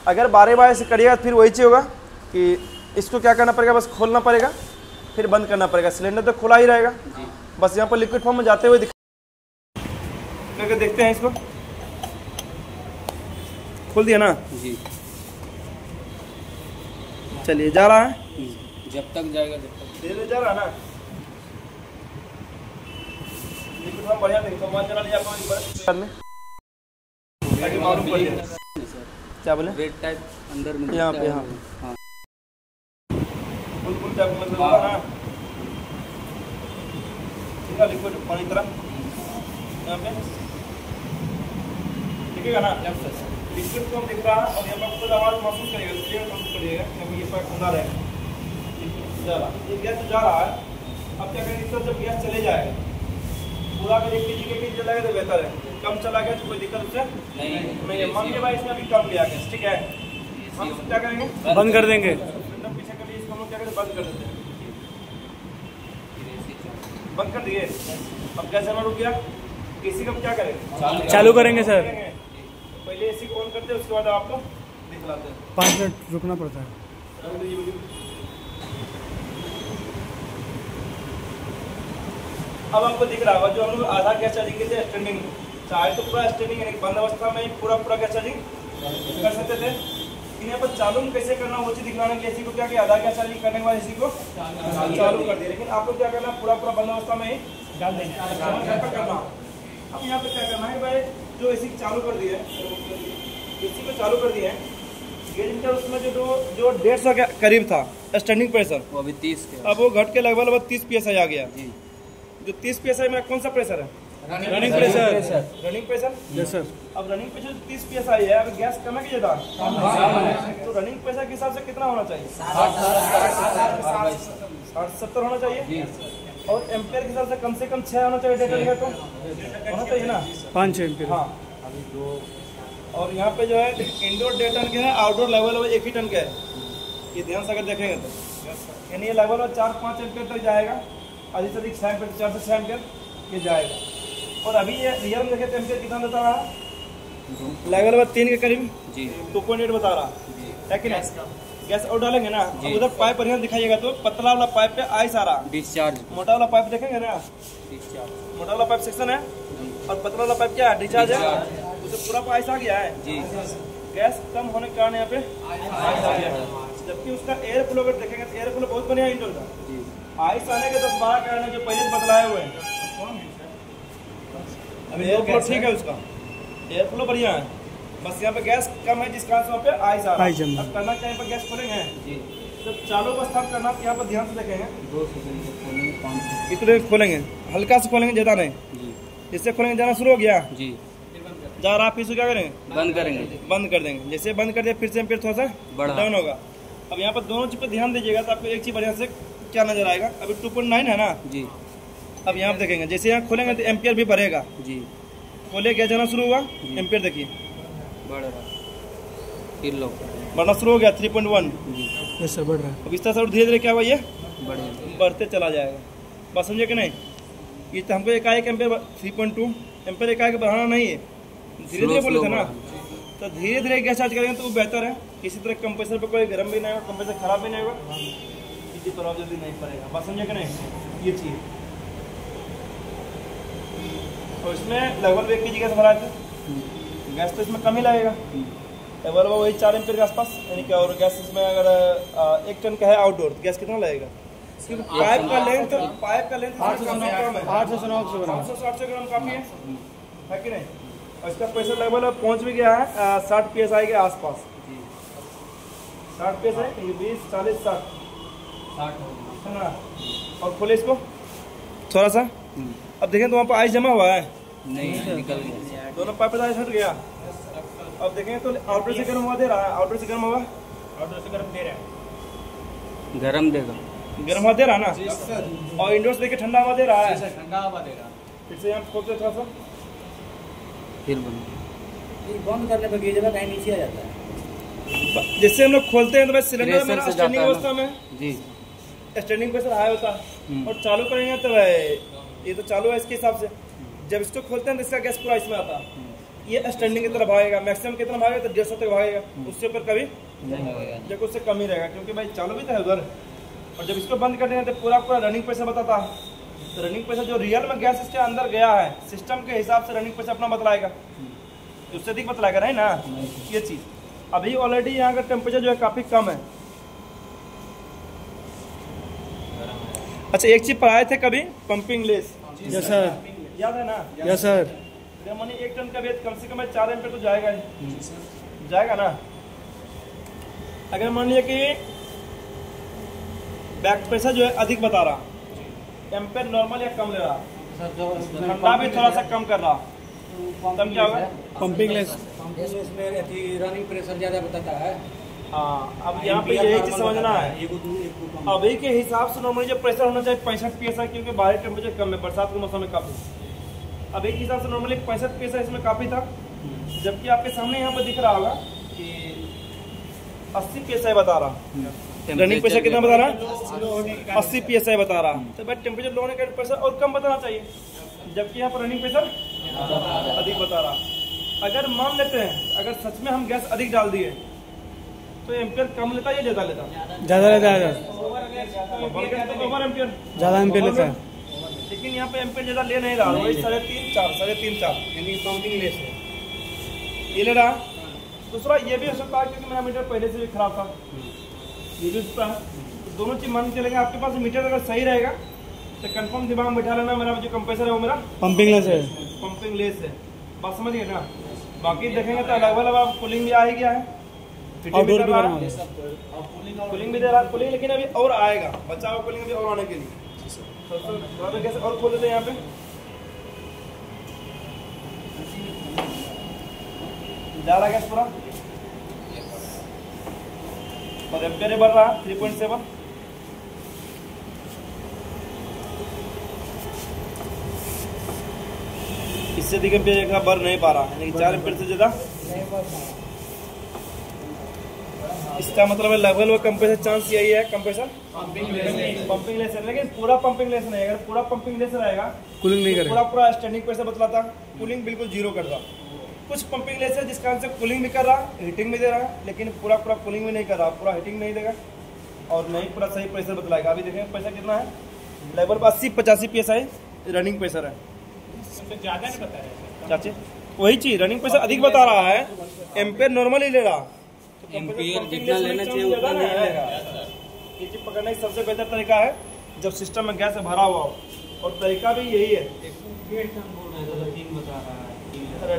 अगर 12 बजे से करिएगा फिर वही चीज़ होगा कि इसको क्या करना पड़ेगा, बस खोलना पड़ेगा फिर बंद करना पड़ेगा, सिलेंडर तो खुला ही रहेगा, बस यहाँ पर लिक्विड फॉर्म में जाते हुए करके देखते हैं। इसको खोल दिया ना जी, चलिए जा रहा है, जब तक जाएगा जब तक धीरे जा रहा है ना, लिक्विड फॉर्म बढ़िया देखो, मान चला लिया करने ताकि मालूम पड़ जाए। क्या बोले, रेड टाइप अंदर में यहाँ दिखता पे, है हाँ वो। हाँ, फुल टाइप मतलब होगा ना, ठीक है, लिक्विड पानी तरह यहाँ पे दिखेगा ना, लिक्विड को दिख रहा है और यहाँ पर खुद आवाज महसूस करेगा, इसलिए महसूस करिएगा क्योंकि ये पर खुदा रहेगा, जा रहा ये गैस जा रहा है। अब क्या करेंगे, तो जब गैस चले जाएगा पूरा का 1 kg के चलाएगा तो बेहतर है, कम चला गया तो कोई दिक्कत उससे नहीं है। मान लीजिए भाई इसमें अभी कम गया गैस, ठीक है, हम क्या करेंगे, बंद कर देंगे, पीछे कर लिए, इसको हम लोग क्या करें, बंद कर देते हैं, बंद कर दिए। अब गैस हमारा रुक गया, एसी का क्या करेंगे, चालू करेंगे सर, पहले एसी को ऑन करते हैं, उसके बाद आपको दिखलाते हैं, 5 मिनट रुकना पड़ता है। अब आपको दिख रहा होगा जो हम लोग आधा गैस चार्जिंग के थे स्टैंडिंग, चाहे तो पूरा स्टैंडिंग यानी बंद अवस्था में पूरा गैस चार्जिंग कर सकते थे, लेकिन यहाँ पर चालू कैसे करना वो चीज़ दिखलाना कि एसी को क्या किया, आधा गैस चार्जिंग करने के बाद एसी को चालू कर दिया, लेकिन आपको क्या करना, पूरा बंद अवस्था में ही डाल देंगे करना। अब यहाँ पे क्या करना है भाई, जो एसी चालू कर दिया, एसी को चालू कर दिया है, गेज मीटर उसमें जो 150 के करीब था स्टैंडिंग प्रेशर, वो अभी 30 के, अब वो घट के लगभग 30 PSI आ गया। जो 30 PSI में कौन सा प्रेशर है, रनिंग प्रेशर, यस सर। अब रनिंग प्रेशर 30 PSI है, अब गैस करना की ज्यादा तो रनिंग प्रेशर के हिसाब से कितना होना चाहिए, 60-70 होना चाहिए, और एम्पेयर के हिसाब से कम 6 होना चाहिए, डेटा तो होना चाहिए ना, 5 एम्पीयर। हाँ, और यहाँ पे जो है इंडोर 1.5 टन के है, आउटडोर लेवल 1 ही टन का है, ये ध्यान से अगर देखेंगे तो यानी ये लगभग 4-5 एम्पेयर तक जाएगा, अधिक से अधिक 6 एम्पेयर, 4 से 6 एम्पेयर ये जाएगा। और अभी ये रियल में देखे तो एम्पेयर कितना बता रहा है, लगभग 3 के करीब 2.8 बता रहा है कि नहीं। गैस और डालेंगे ना, उधर पाइप बढ़िया दिखाइएगा तो पतला वाला पाइप पे आइस आ रहा, डिस्चार्ज, मोटा वाला पाइप देखेंगे ना, मोटा वाला पाइप सेक्शन है और पतला वाला पाइप क्या है, डिस्चार्ज है, उसे पूरा आइस आ गया है जी। गैस कम होने के कारण यहाँ पे आइस आ गया है, जबकि उसका एयर फ्लो अगर देखेंगे तो एयर फ्लो बहुत बढ़िया इंडोर का, आइस आने के 10-12 कारण है जो पहले बतलाए हुए हैं, अभी एयर फ्लो ठीक है, उसका एयर फ्लो बढ़िया है, बस यहाँ पे गैस कम है जिस कारण से वहाँ पे आइस आ रहा है। अब करना क्या, यहाँ पर गैस खोलेंगे जब चालू अवस्था में करना, यहाँ पर ध्यान से देखेंगे, 2 सेकंड को खोलेंगे, 5 इतने खोलेंगे, हल्का से खोलेंगे, ज़्यादा नहीं, जिससे खोलेंगे जाना शुरू हो गया जी, जा रहा, फिर से क्या करेंगे, बंद करेंगे, बंद कर देंगे, जैसे बंद कर दिया फिर से एम्पेयर थोड़ा सा डाउन होगा। अब यहाँ पर दोनों चीज़ पे ध्यान दीजिएगा तो आपको एक चीज़ बढ़िया से क्या नजर आएगा, अभी 2.9 है ना जी। अब यहाँ पर देखेंगे जैसे यहाँ खोलेंगे तो एम्पेयर भी बढ़ेगा जी, खोले गया जाना शुरू हुआ, एम्पेयर देखिए बढ़ रहा, फिर लो बढ़ना शुरू हो गया 3.1, यस सर, बढ़ रहा है। अब इस तरह से धीरे धीरे क्या हुआ, ये बढ़ेगा, बढ़ते चला जाएगा, बस समझे कि नहीं। ये तो हमको एकाएक एम्पेयर 3.2 एम्पेयर एकाएक बढ़ाना नहीं है, धीरे धीरे बोले थे ना, तो धीरे धीरे गैस चार्ज करेंगे तो वो बेहतर है। किसी तरह कंप्रेसर पे कोई गर्म भी नहीं होगा, कंप्रेसर खराब भी नहीं होगा, इसकी प्रभाव जल्दी नहीं पड़ेगा। बात समझे कि नहीं? ये चीज़ तो इसमें लगभग 1 kg गैस भरा था, गैस तो इसमें कम ही लगेगा, लगभग वही 4 एम्पीयर के आसपास, यानी कि और गैस इसमें अगर 1 टन का है आउटडोर तो गैस कितना लगेगा? क्योंकि पाइप का लेंथ 800 से 900 ग्राम काफ़ी है कि नहीं? और इसका प्रेशर लेवल पहुंच भी गया है 60 PSI के आसपास, 60 PSI, 20 40 60 है ना। और खोले इसको थोड़ा सा, अब देखें तो वहाँ पर आइस जमा हुआ है, नहीं निकल गया, दोनों पाइप से आइस हट गया। अब देखें तो आउटर से गर्म हवा दे रहा है, आउटर से गर्म हवा, आउटर से गर्म दे रहा है, गरम देगा, गर्म हवा दे रहा है ना, और इंडोर से देखिए ठंडा हवा दे रहा है, ठंडा हवा देगा। फिर से यहाँ खोलते थोड़ा सा, फिर बंद, बंद करने पर गीजर कहीं नीचे आ जाता है। जिससे हम लोग खोलते हैं तो भाई सिलेंडर प्रेशर में से स्टैंडिंग जाता है अवस्था में जी, स्टैंडिंग प्रेशर हाई होता है, और चालू करेंगे तो ये तो चालू है इसके हिसाब से, जब इसको खोलते हैं तो इसका गैस पूरा इसमें आता है, ये स्टैंडिंग की तरफ भागेगा, मैक्सिमम कितना भागेगा तो 150 तक भागेगा, उससे ऊपर कभी जब उससे कम ही रहेगा, क्योंकि भाई चालू भी तो है उधर। और जब इसको बंद कर देंगे तो पूरा रनिंग प्रेशर बताता है, तो रनिंग प्रेशर जो रियल में गैस इसके अंदर गया है सिस्टम के हिसाब से रनिंग प्रेशर अपना बतलाएगा, उससे अधिक बतलाएगा नहीं ना। ये चीज़ अभी ऑलरेडी यहाँ का टेम्परेचर जो है काफ़ी कम है। अच्छा एक चीज पढ़ाए थे कभी, पंपिंग लेस, यस सर, याद है ना? Yes sir. अगर मानिए 1 टन का वेट कम से कम 4 एम्पीयर तो जाएगा ही, जाएगा ना। अगर मान लिया कि बैक प्रेशर जो है अधिक बता रहा, एम्पीयर नॉर्मल या कम ले रहा, ठंडा भी थोड़ा सा कम कर रहा, तब क्या होगा? पंपिंग लेस इसमें रनिंग प्रेशर ज़्यादा बताता है। हाँ, अब यहाँ पे यही चीज समझना है। अभी के हिसाब से नॉर्मली जो प्रेशर होना चाहिए 65 PSI, क्योंकि बाहर टेम्परेचर कम है, बरसात के मौसम में काफी, अभी के हिसाब से नॉर्मली 65 PSI इसमें काफी था, जबकि आपके सामने यहाँ पर दिख रहा होगा कि 80 PSI बता रहा, रनिंग प्रेशर कितना बता रहा? 80 PSI बता रहा। तो भाई टेम्परेचर लो होने का प्रेशर और कम बताना चाहिए, जबकि यहाँ पर रनिंग प्रेशर अधिक बता रहा। अगर मान लेते हैं अगर सच में हम गैस अधिक डाल दिए तो एम्पियर कम लेता या ज़्यादा लेता? ज़्यादा लेता है, ओवर एम्पियर ज़्यादा एम्पियर लेता है, लेकिन यहाँ पे एम्पियर ज़्यादा ले नहीं रहा, वही 3.5 4 यानी पंपिंग लेस है ये ले रहा। दूसरा ये भी हो सकता है क्योंकि मेरा मीटर पहले से भी खराब था, ये भी सकता है। तो दोनों चीज़ मान चलेंगे, आपके पास मीटर अगर सही रहेगा तो कंफर्म दिमाग में बैठा लेना, मेरा जो कंप्रेसर है वो मेरा पंपिंग लेस है, पंपिंग लेस है। बात समझिए ना। बाकी देखेंगे तो अलग अलग कूलिंग भी आ ही गया है, आउटडोर भी करना है, कूलिंग भी दे रहा है, कूलिंग लेकिन अभी और आएगा, बचा हुआ कूलिंग भी और आने के लिए। तो कैसे और खोल देते हैं यहाँ पे, जा रहा गैस पूरा और एम्पियर बढ़ रहा 3.7। इससे अधिक एम्पियर का बढ़ नहीं पा रहा, यानी 4 एम्पियर से ज़्यादा। इसका मतलब है लगभग वो कंप्रेसर चांस यही है, कंप्रेसर पंपिंग लेस है, लेकिन पूरा पंपिंग लेस नहीं। अगर पूरा पंपिंग लेस रहेगा कूलिंग नहीं करेगा, पूरा स्टैंडिंग प्रेशर बतलाता, कूलिंग बिल्कुल जीरो करता। कुछ पंपिंग लेस है जिसका आंसर कूलिंग भी कर रहा, हीटिंग भी दे रहा है, लेकिन पूरा कूलिंग भी नहीं कर रहा, पूरा हीटिंग नहीं देगा और नहीं पूरा सही प्रेशर बतलाएगा। अभी देखें प्रेशर कितना है, लगभग 80-85 PSI रनिंग प्रेशर है, ज़्यादा नहीं बता रहा चाची, वही चीज़ रनिंग प्रेशर अधिक बता रहा है, एम्पियर नॉर्मल ही ले रहा, एम्पियर जितना लेना चाहिए उतना नहीं लेगा। ये चीज पकड़ने का सबसे बेहतर तरीका है जब सिस्टम में गैस भरा हुआ हो, और तरीका भी यही है। 1.5 टन बोल रहे हैं, 3 बता रहा है,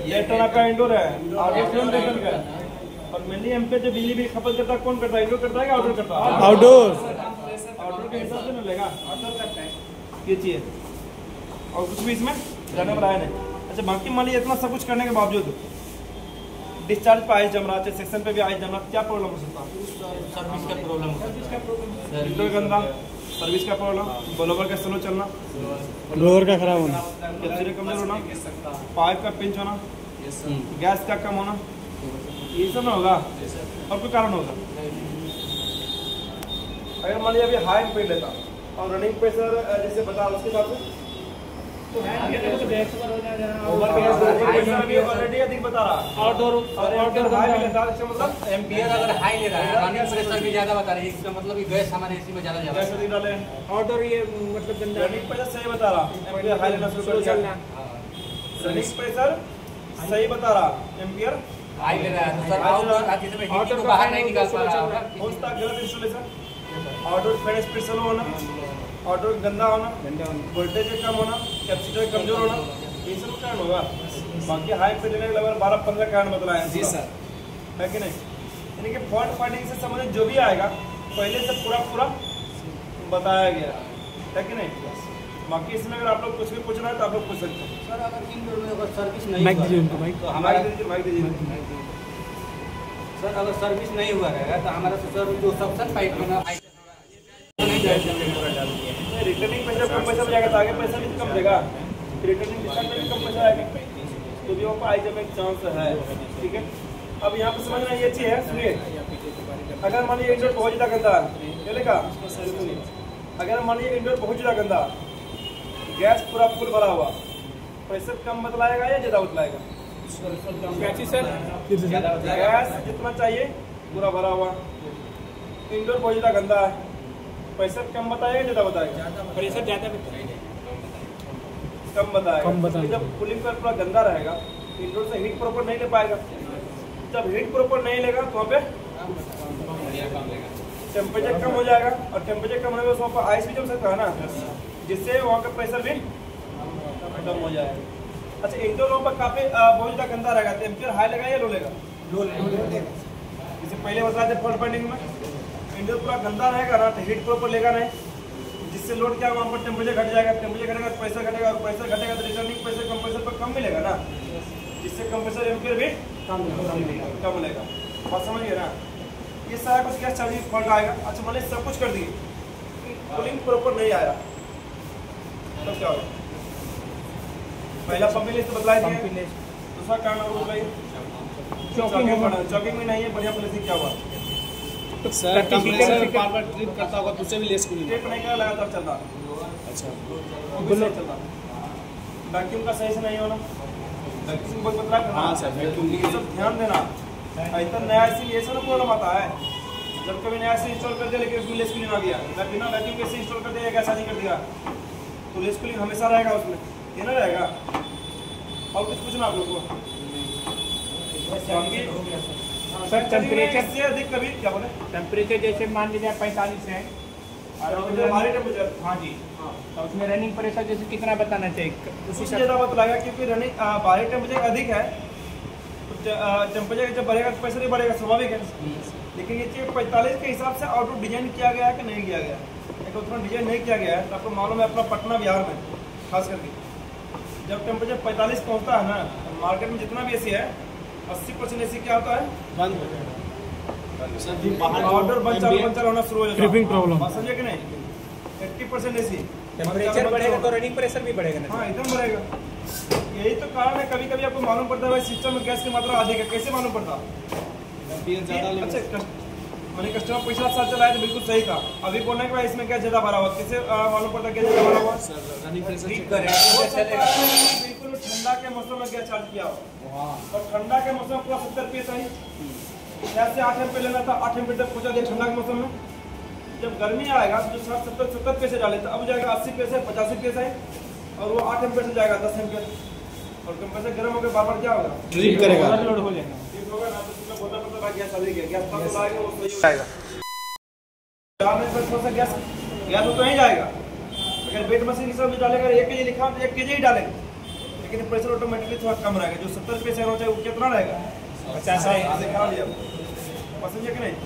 1.5 टन आपका इंडोर है, आउटडोर टन का। और मेनली एम्पियर जो बिजली भी खपत करता है कौन करता है, इंडोर करता है या आउटडोर करता है? आउटडोर, आउटडोर के हिसाब से ना लेगा, आउटडोर करता है ये चीज। और कुछ भी इसमें जाने पर आया नहीं। अच्छा बाकी मान लीजिए इतना सब कुछ करने के बावजूद डिस्चार्ज पे आइस जम रहा है, सेक्शन पे भी आइस जम रहा है, क्या प्रॉब्लम हो सकता है? सर्विस का प्रॉब्लम है, इंडोर गंदा, सर्विस का प्रॉब्लम, ब्लोवर का स्लो चलना, ब्लोअर का खराब होना, कैपेसिटी कमजोर होना, पाइप का पिंच होना, गैस का कम होना, ये सब ना होगा और कोई कारण होगा। अगर मान लीजिए अभी हाई एम्पियर लेता और रनिंग प्रेशर जैसे बता उसके हिसाब से ऑलरेडी अधिक बता रहा आउटडोर मतलब एम्पियर अगर हाई ले रहा है, रनिंग प्रेशर भी ज़्यादा बता रही है, इसका मतलब कि गैस हमारे एसी में ज़्यादा गैस अधिक डाले आउटडोर ये मतलब गंदा रनिंग प्रेशर सही बता रहा एम्पियर हाई लेना शुरू कर दिया रनिंग प्रेशर सही बता रहा एम्पियर हाई ले रहा है, तो सर आउटडोर जिसमें हीटिंग को बाहर नहीं निकाल पा रहा होगा। हो सकता है गलत installation outdoor fan speed slow होना आउटडोर गंदा होना वोल्टेज कम होना कैपेसिटर कमजोर होना ये सब कारण होगा। बाकी हाई पे लेने के लगभग 12-15 कारण बतलाए जी सर है कि नहीं। यानी कि फॉल्ट फाइंडिंग से संबंधित जो भी आएगा पहले से पूरा बताया गया है कि नहीं। बाकी इसमें अगर आप लोग कुछ भी पूछना है तो आप लोग पूछ सकते हैं। सर अगर इंडोर में अगर सर्विस नहीं हुआ तो हमारा सर अगर सर्विस नहीं हुआ रहेगा तो हमारा सर जो सक्शन पाइप है ना रिटर्निंग पैसा कम पैसा जाएगा तो आगे पैसा भी कम देगा रिटर्निंग डिस्काउंट में भी कम पैसा आएगा तो भी वहाँ आई जाने का चांस है। ठीक है अब यहाँ पे समझना ये चीज़ है सुनिए अगर मान लीजिए इंडोर बहुत ज़्यादा गंदा चलेगा अगर मान लीजिए इंडोर बहुत ज़्यादा गंदा गैस पूरा फुल भरा हुआ प्रेशर कम बतलाएगा या ज़्यादा बतलाएगा गैस जितना चाहिए पूरा भरा हुआ इंडोर बहुत ज़्यादा गंदा है प्रेशर कम बताएगा ज़्यादा बताएगा प्रेशर ज़्यादा कम बताएगा जब कूलिंग का पूरा गंदा रहेगा इंडोर से हीट प्रॉपर नहीं ले पाएगा जब हीट प्रॉपर नहीं लेगा तो वहाँ पे टेम्परेचर कम हो जाएगा और टेम्परेचर कम होने पर वहाँ पर आइस भी जम सकता है ना जिससे वहाँ का प्रेशर भी कम हो जाएगा। अच्छा इंडोर वहाँ पर काफ़ी बहुत ज़्यादा गंदा रहेगा टेम्परेचर हाई लेगा या लो लेगा जैसे पहले बताया थे फॉल्ट फाइंडिंग में इंडोर पूरा गंदा रहेगा ना तो हीट प्रॉपर लेगा नहीं जिससे लोड क्या वहाँ पर टेम्परेचर घट जाएगा टेम्परेचर घटेगा तो प्रेशर घटेगा और प्रेशर घटेगा तो रिटर्निंग प्रेशर कंप्रेसर पर कम मिलेगा ना जिससे कंप्रेसर एम्पियर भी कम मिलेगा बात समझिए ना। ये सारा कुछ क्या चार्जिंग फॉल्ट आएगा। अच्छा मैंने सब कुछ कर दिए कूलिंग प्रॉपर नहीं आया तो क्या होगा पहला पंपिंग लिस्ट बतलाए दिए दूसरा कारण और बताइए चॉकिंग में नहीं है बढ़िया प्लेसिंग क्या हुआ सर कंप्रेसर बार-बार ट्रिप करता होगा तो उससे भी लेस कूलिंग टेप नहीं करा लगातार चल रहा अच्छा वो भी नहीं चल रहा वैक्यूम का सही से नहीं होना वैक्यूम बहुत बदला करना हाँ सर वैक्यूम ये सब ध्यान देना इतना नया एसी ये सब प्रॉब्लम आता है जब कभी नया एसी इंस्टॉल कर दिया लेकिन उसमें लेस कूलिंग आ गया जब बिना वैक्यूम के एसी इंस्टॉल कर दिया गैस नहीं कर दिया तो लेस कूलिंग हमेशा रहेगा उसमें ये ना रहेगा। और कुछ पूछना आप लोग को सर टेम्परेचर से अधिक कभी क्या बोले टेम्परेचर जैसे मान लीजिए 45 है और हमारी टेम्परेचर हाँ जी तो उसमें रनिंग प्रेशर जैसे कितना बताना चाहिए उसी से ज़्यादा बतलाएगा क्योंकि रनिंग बाहरी टेम्परेचर अधिक है तो टेम्परेचर जब बढ़ेगा तो प्रेशर भी बढ़ेगा स्वाभाविक है लेकिन ये चीज़ 45 के हिसाब से आउटडोर डिजाइन किया गया है कि नहीं किया गया एक उतना डिजाइन नहीं किया गया है तो आपको मालूम है अपना पटना बिहार में खास करके जब टेम्परेचर 45 पहुँचता है ना तो मार्केट में जितना भी एसी है 80% एसी क्या होता है बंद आउटडोर बंद चालू होना शुरू हो जाता है ट्रिपिंग प्रॉब्लम समझे कि नहीं 80% एसी टेम्परेचर बढ़ेगा तो रनिंग प्रेशर भी बढ़ेगा ना हाँ एकदम बढ़ेगा। यही तो कारण है कभी कभी आपको मालूम पड़ता है सिस्टम में गैस की मात्रा अधिक है कैसे मालूम पड़ता अच्छा मैंने कस्टमर पिछला साल चलाया तो बिल्कुल सही था अभी बोलने के बाद इसमें क्या ज़्यादा भरा हुआ कैसे मालूम पड़ता क्या ज़्यादा भरा हुआ बिल्कुल ठंडा के मौसम में क्या चार्ज किया हो और ठंडा के मौसम में पूरा 70 रुपये सही जैसे 8 एम्पीयर लेना था 8 एम्पीयर तक पहुँचा दिया ठंडा के मौसम में जब गर्मी आएगा तो जो 60-70 पैसे डाले तो अब जाएगा 80 पैसे 85 पैसे और वो 8 एम्पीयर से जाएगा 10 एम्पीयर और कंप्रेसर गर्म होकर बार बार क्या होगा ट्रिप करेगा लोड हो जाएगा ट्रिप होगा ना तो उसमें बोलना पड़ता है गैस चली गया गैस तब तो लाएगा वो सही हो जाएगा डालने पर थोड़ा सा गैस तो नहीं जाएगा अगर वेट मशीन की सब डालेगा 1 kg लिखा तो 1 kg ही डालेगा लेकिन प्रेशर ऑटोमेटिकली थोड़ा कम रहेगा जो 70 पैसे होना चाहिए वो कितना रहेगा 50 दिखा दिया पसंद है कि नहीं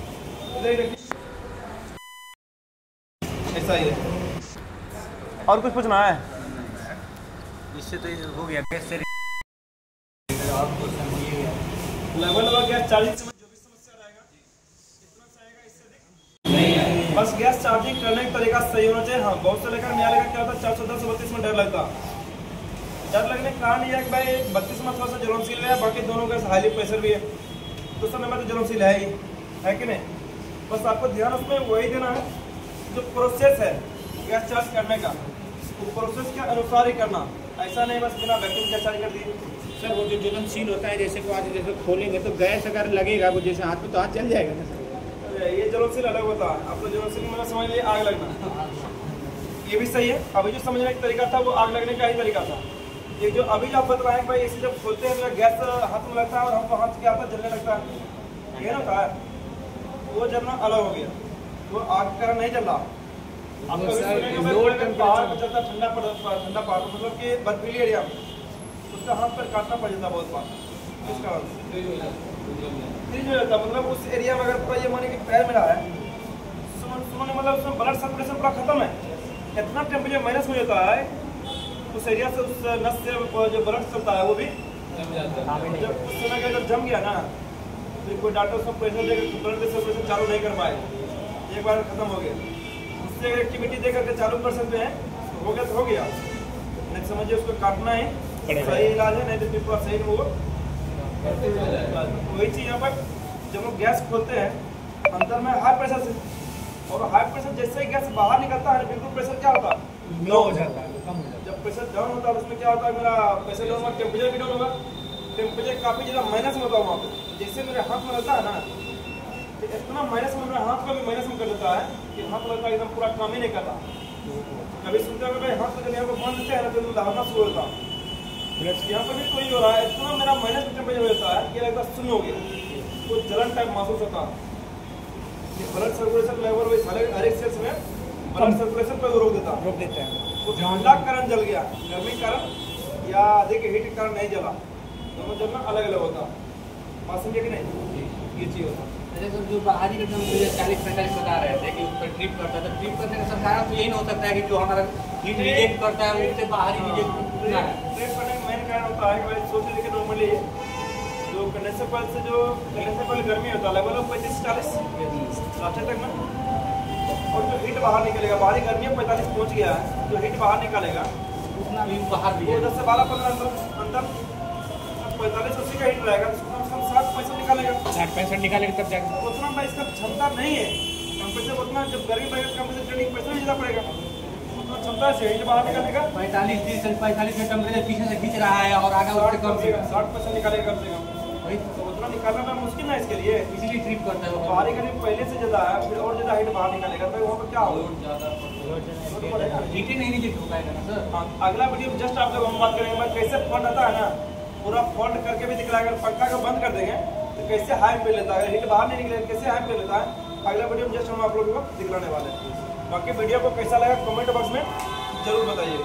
ऐसा ही है। और कुछ पूछना है इससे तो हो गया गैस से लगभग गैस चार्जिंग में जो भी समस्या रहेगा इतना चाहेगा इससे अधिक नहीं है बस गैस चार्जिंग करने का तरीका सही होना चाहिए। हाँ बहुत से लेकर नया लेकर क्या होता है 410-32 में डर लगता डर लगने का कारण यह है कि भाई 32 में थोड़ा सा ज्वलनशील है बाकी दोनों गैस हाईली प्रेशर भी है तो समय में तो ज्वलनशील है ही है कि नहीं। बस आपको ध्यान उसमें वही देना है जो प्रोसेस है गैस चार्ज करने का वो प्रोसेस के अनुसार ही करना ऐसा नहीं बस बिना वैक्यूम के चार्ज कर दिए। सर वो जो ज्वलनशील होता है, जैसे को आज जैसे खोलेंगे तो गैस अगर लगेगा वो जैसे हाथ में तो हाथ जल जाएगा ना सर। अरे ये ज्वलनशील अलग होता है, आपको ज्वलनशील मतलब समझ लीजिए आग लगना, ये भी सही है। अभी जो समझने का तरीका था वो आग लगने का ही तरीका था। ये जो अभी जो आप बता रहे हैं भाई, इसे जब खोलते हैं तो गैस हाथ में लगता है और हमको हाथ क्या आता है, जलने लगता है, ये ना होता है, वो जलना अलग हो गया, वो आग का कारण नहीं जल रहा। आप कभी सुनेंगे भाई पहाड़ पर चलता ठंडा पहाड़ मतलब कि बर्फीली एरिया में उसका हाथ पर काटना पड़ जाता बहुत बार, इस कारण फ्रीज हो जाता। मतलब उस एरिया में अगर पूरा ये माने कि पैर में रहा है, सुनो मतलब उसमें ब्लड सर्कुलेशन पूरा खत्म है, इतना टेम्परेचर माइनस हो जाता है उस एरिया से, उस नस से जो ब्लड चलता है वो भी जब उस समय का जब जम गया ना, फिर कोई डॉक्टर उसको प्रेशर देकर ब्लड सर्कुलेशन चालू नहीं कर पाए, एक बार खत्म हो गया। उससे अगर एक्टिविटी दे करके चालू कर सकते हैं, हो गया तो हो गया, नहीं समझिए उसको काटना है सही इलाज है, नहीं तो फिर पूरा सही वो वही चीज़। यहाँ पर जब लोग गैस खोलते हैं अंदर में हाई प्रेशर से, और हाई प्रेशर जैसे ही गैस बाहर निकलता है बिल्कुल प्रेशर क्या होता है, लो हो जाता है। जब प्रेशर डाउन होता है उसमें क्या होता है, मेरा प्रेशर डाउन होगा, टेम्परेचर भी डाउन होगा, टेम्परेचर काफ़ी ज़्यादा माइनस में होता है वहाँ पर। जैसे मेरे हाथ में लगता है ना, तो इतना माइनस में मेरा हाथ को भी माइनस में कर देता है कि हाथ लगता है एकदम पूरा काम ही नहीं करता। कभी सुनते हो भाई हाथ को जब यहाँ को बांध देते हैं ना तो दहाड़ना शुरू होता है, यहाँ पर भी कोई हो रहा है, इतना मेरा माइनस में टेम्परेचर होता है कि लगता है शून्य हो गया, तो जलन टाइप महसूस होता है। ब्लड सर्कुलेशन लेवल वही हर एक सेल्स में ब्लड सर्कुलेशन पर रोक देता है। वो ठंडा कारण जल गया, गर्मी कारण या अधिक हीट के कारण नहीं जला, दोनों जलना अलग अलग होता है। बात समझिए कि नहीं, ये चीज़ होता है। जैसे सर जो बाहरी एकदम मुझे 40-45 बता रहे थे कि उस पर ट्रिप करता है, तो ट्रिप करने का सरकार तो यही नहीं हो सकता है कि जो हमारा हीट रिजेक्ट करता है उससे बाहरी रिजेक्ट होना है। ट्रिप करने का मेन कारण होता है कि भाई सोच लीजिए कि नॉर्मली जो कंडेंसर कॉइल से जो कंडेंसर कॉइल गर्मी होता है लगभग 35-40 लास्ट तक में, और जो हीट बाहर निकलेगा, बाहरी गर्मी 45 पहुँच गया है, जो हीट बाहर निकालेगा उतना भी बाहर भी 10 से 12-15 अंदर 45-80 का हीट रहेगा, तो कम से कम 60-65 निकालेगा, 60-65 निकालेंगे तब जाएगा। उतना भाई इसका क्षमता नहीं है टेम्परेचर उतना, जब गर्मी बढ़ेगा टेम्परेचर ट्रेनिंग पैसा नहीं देना पड़ेगा, उतना क्षमता से हीट बाहर निकालेगा 45 का टेम्परेचर पीछे से खींच रहा है और आगे उससे कम 60% निकालेगा कम से कम, वही तो उतना निकालना मैं मुश्किल है इसके लिए, इसीलिए ट्रिप करता है वो। बाहरी गर्मी पहले से ज़्यादा है, फिर और ज़्यादा हीट बाहर निकालेगा, तो वहाँ पर क्या होगा, हीट ही नहीं रिजेक्ट हो पाएगा ना सर। हाँ, अगला वीडियो में जस्ट आप लोग हम बात करेंगे भाई कैसे फॉल्ट आता है ना, पूरा फॉल्ट करके भी दिखलाएगा। अगर पंखा को बंद कर देंगे तो कैसे हाई पे लेता है, हीट बाहर नहीं निकलेगा कैसे हाई पे लेता है, अगला वीडियो में जस्ट हम आप लोगों को दिखलाने वाले हैं। बाकी वीडियो को कैसा लगा कमेंट बॉक्स में जरूर बताइए।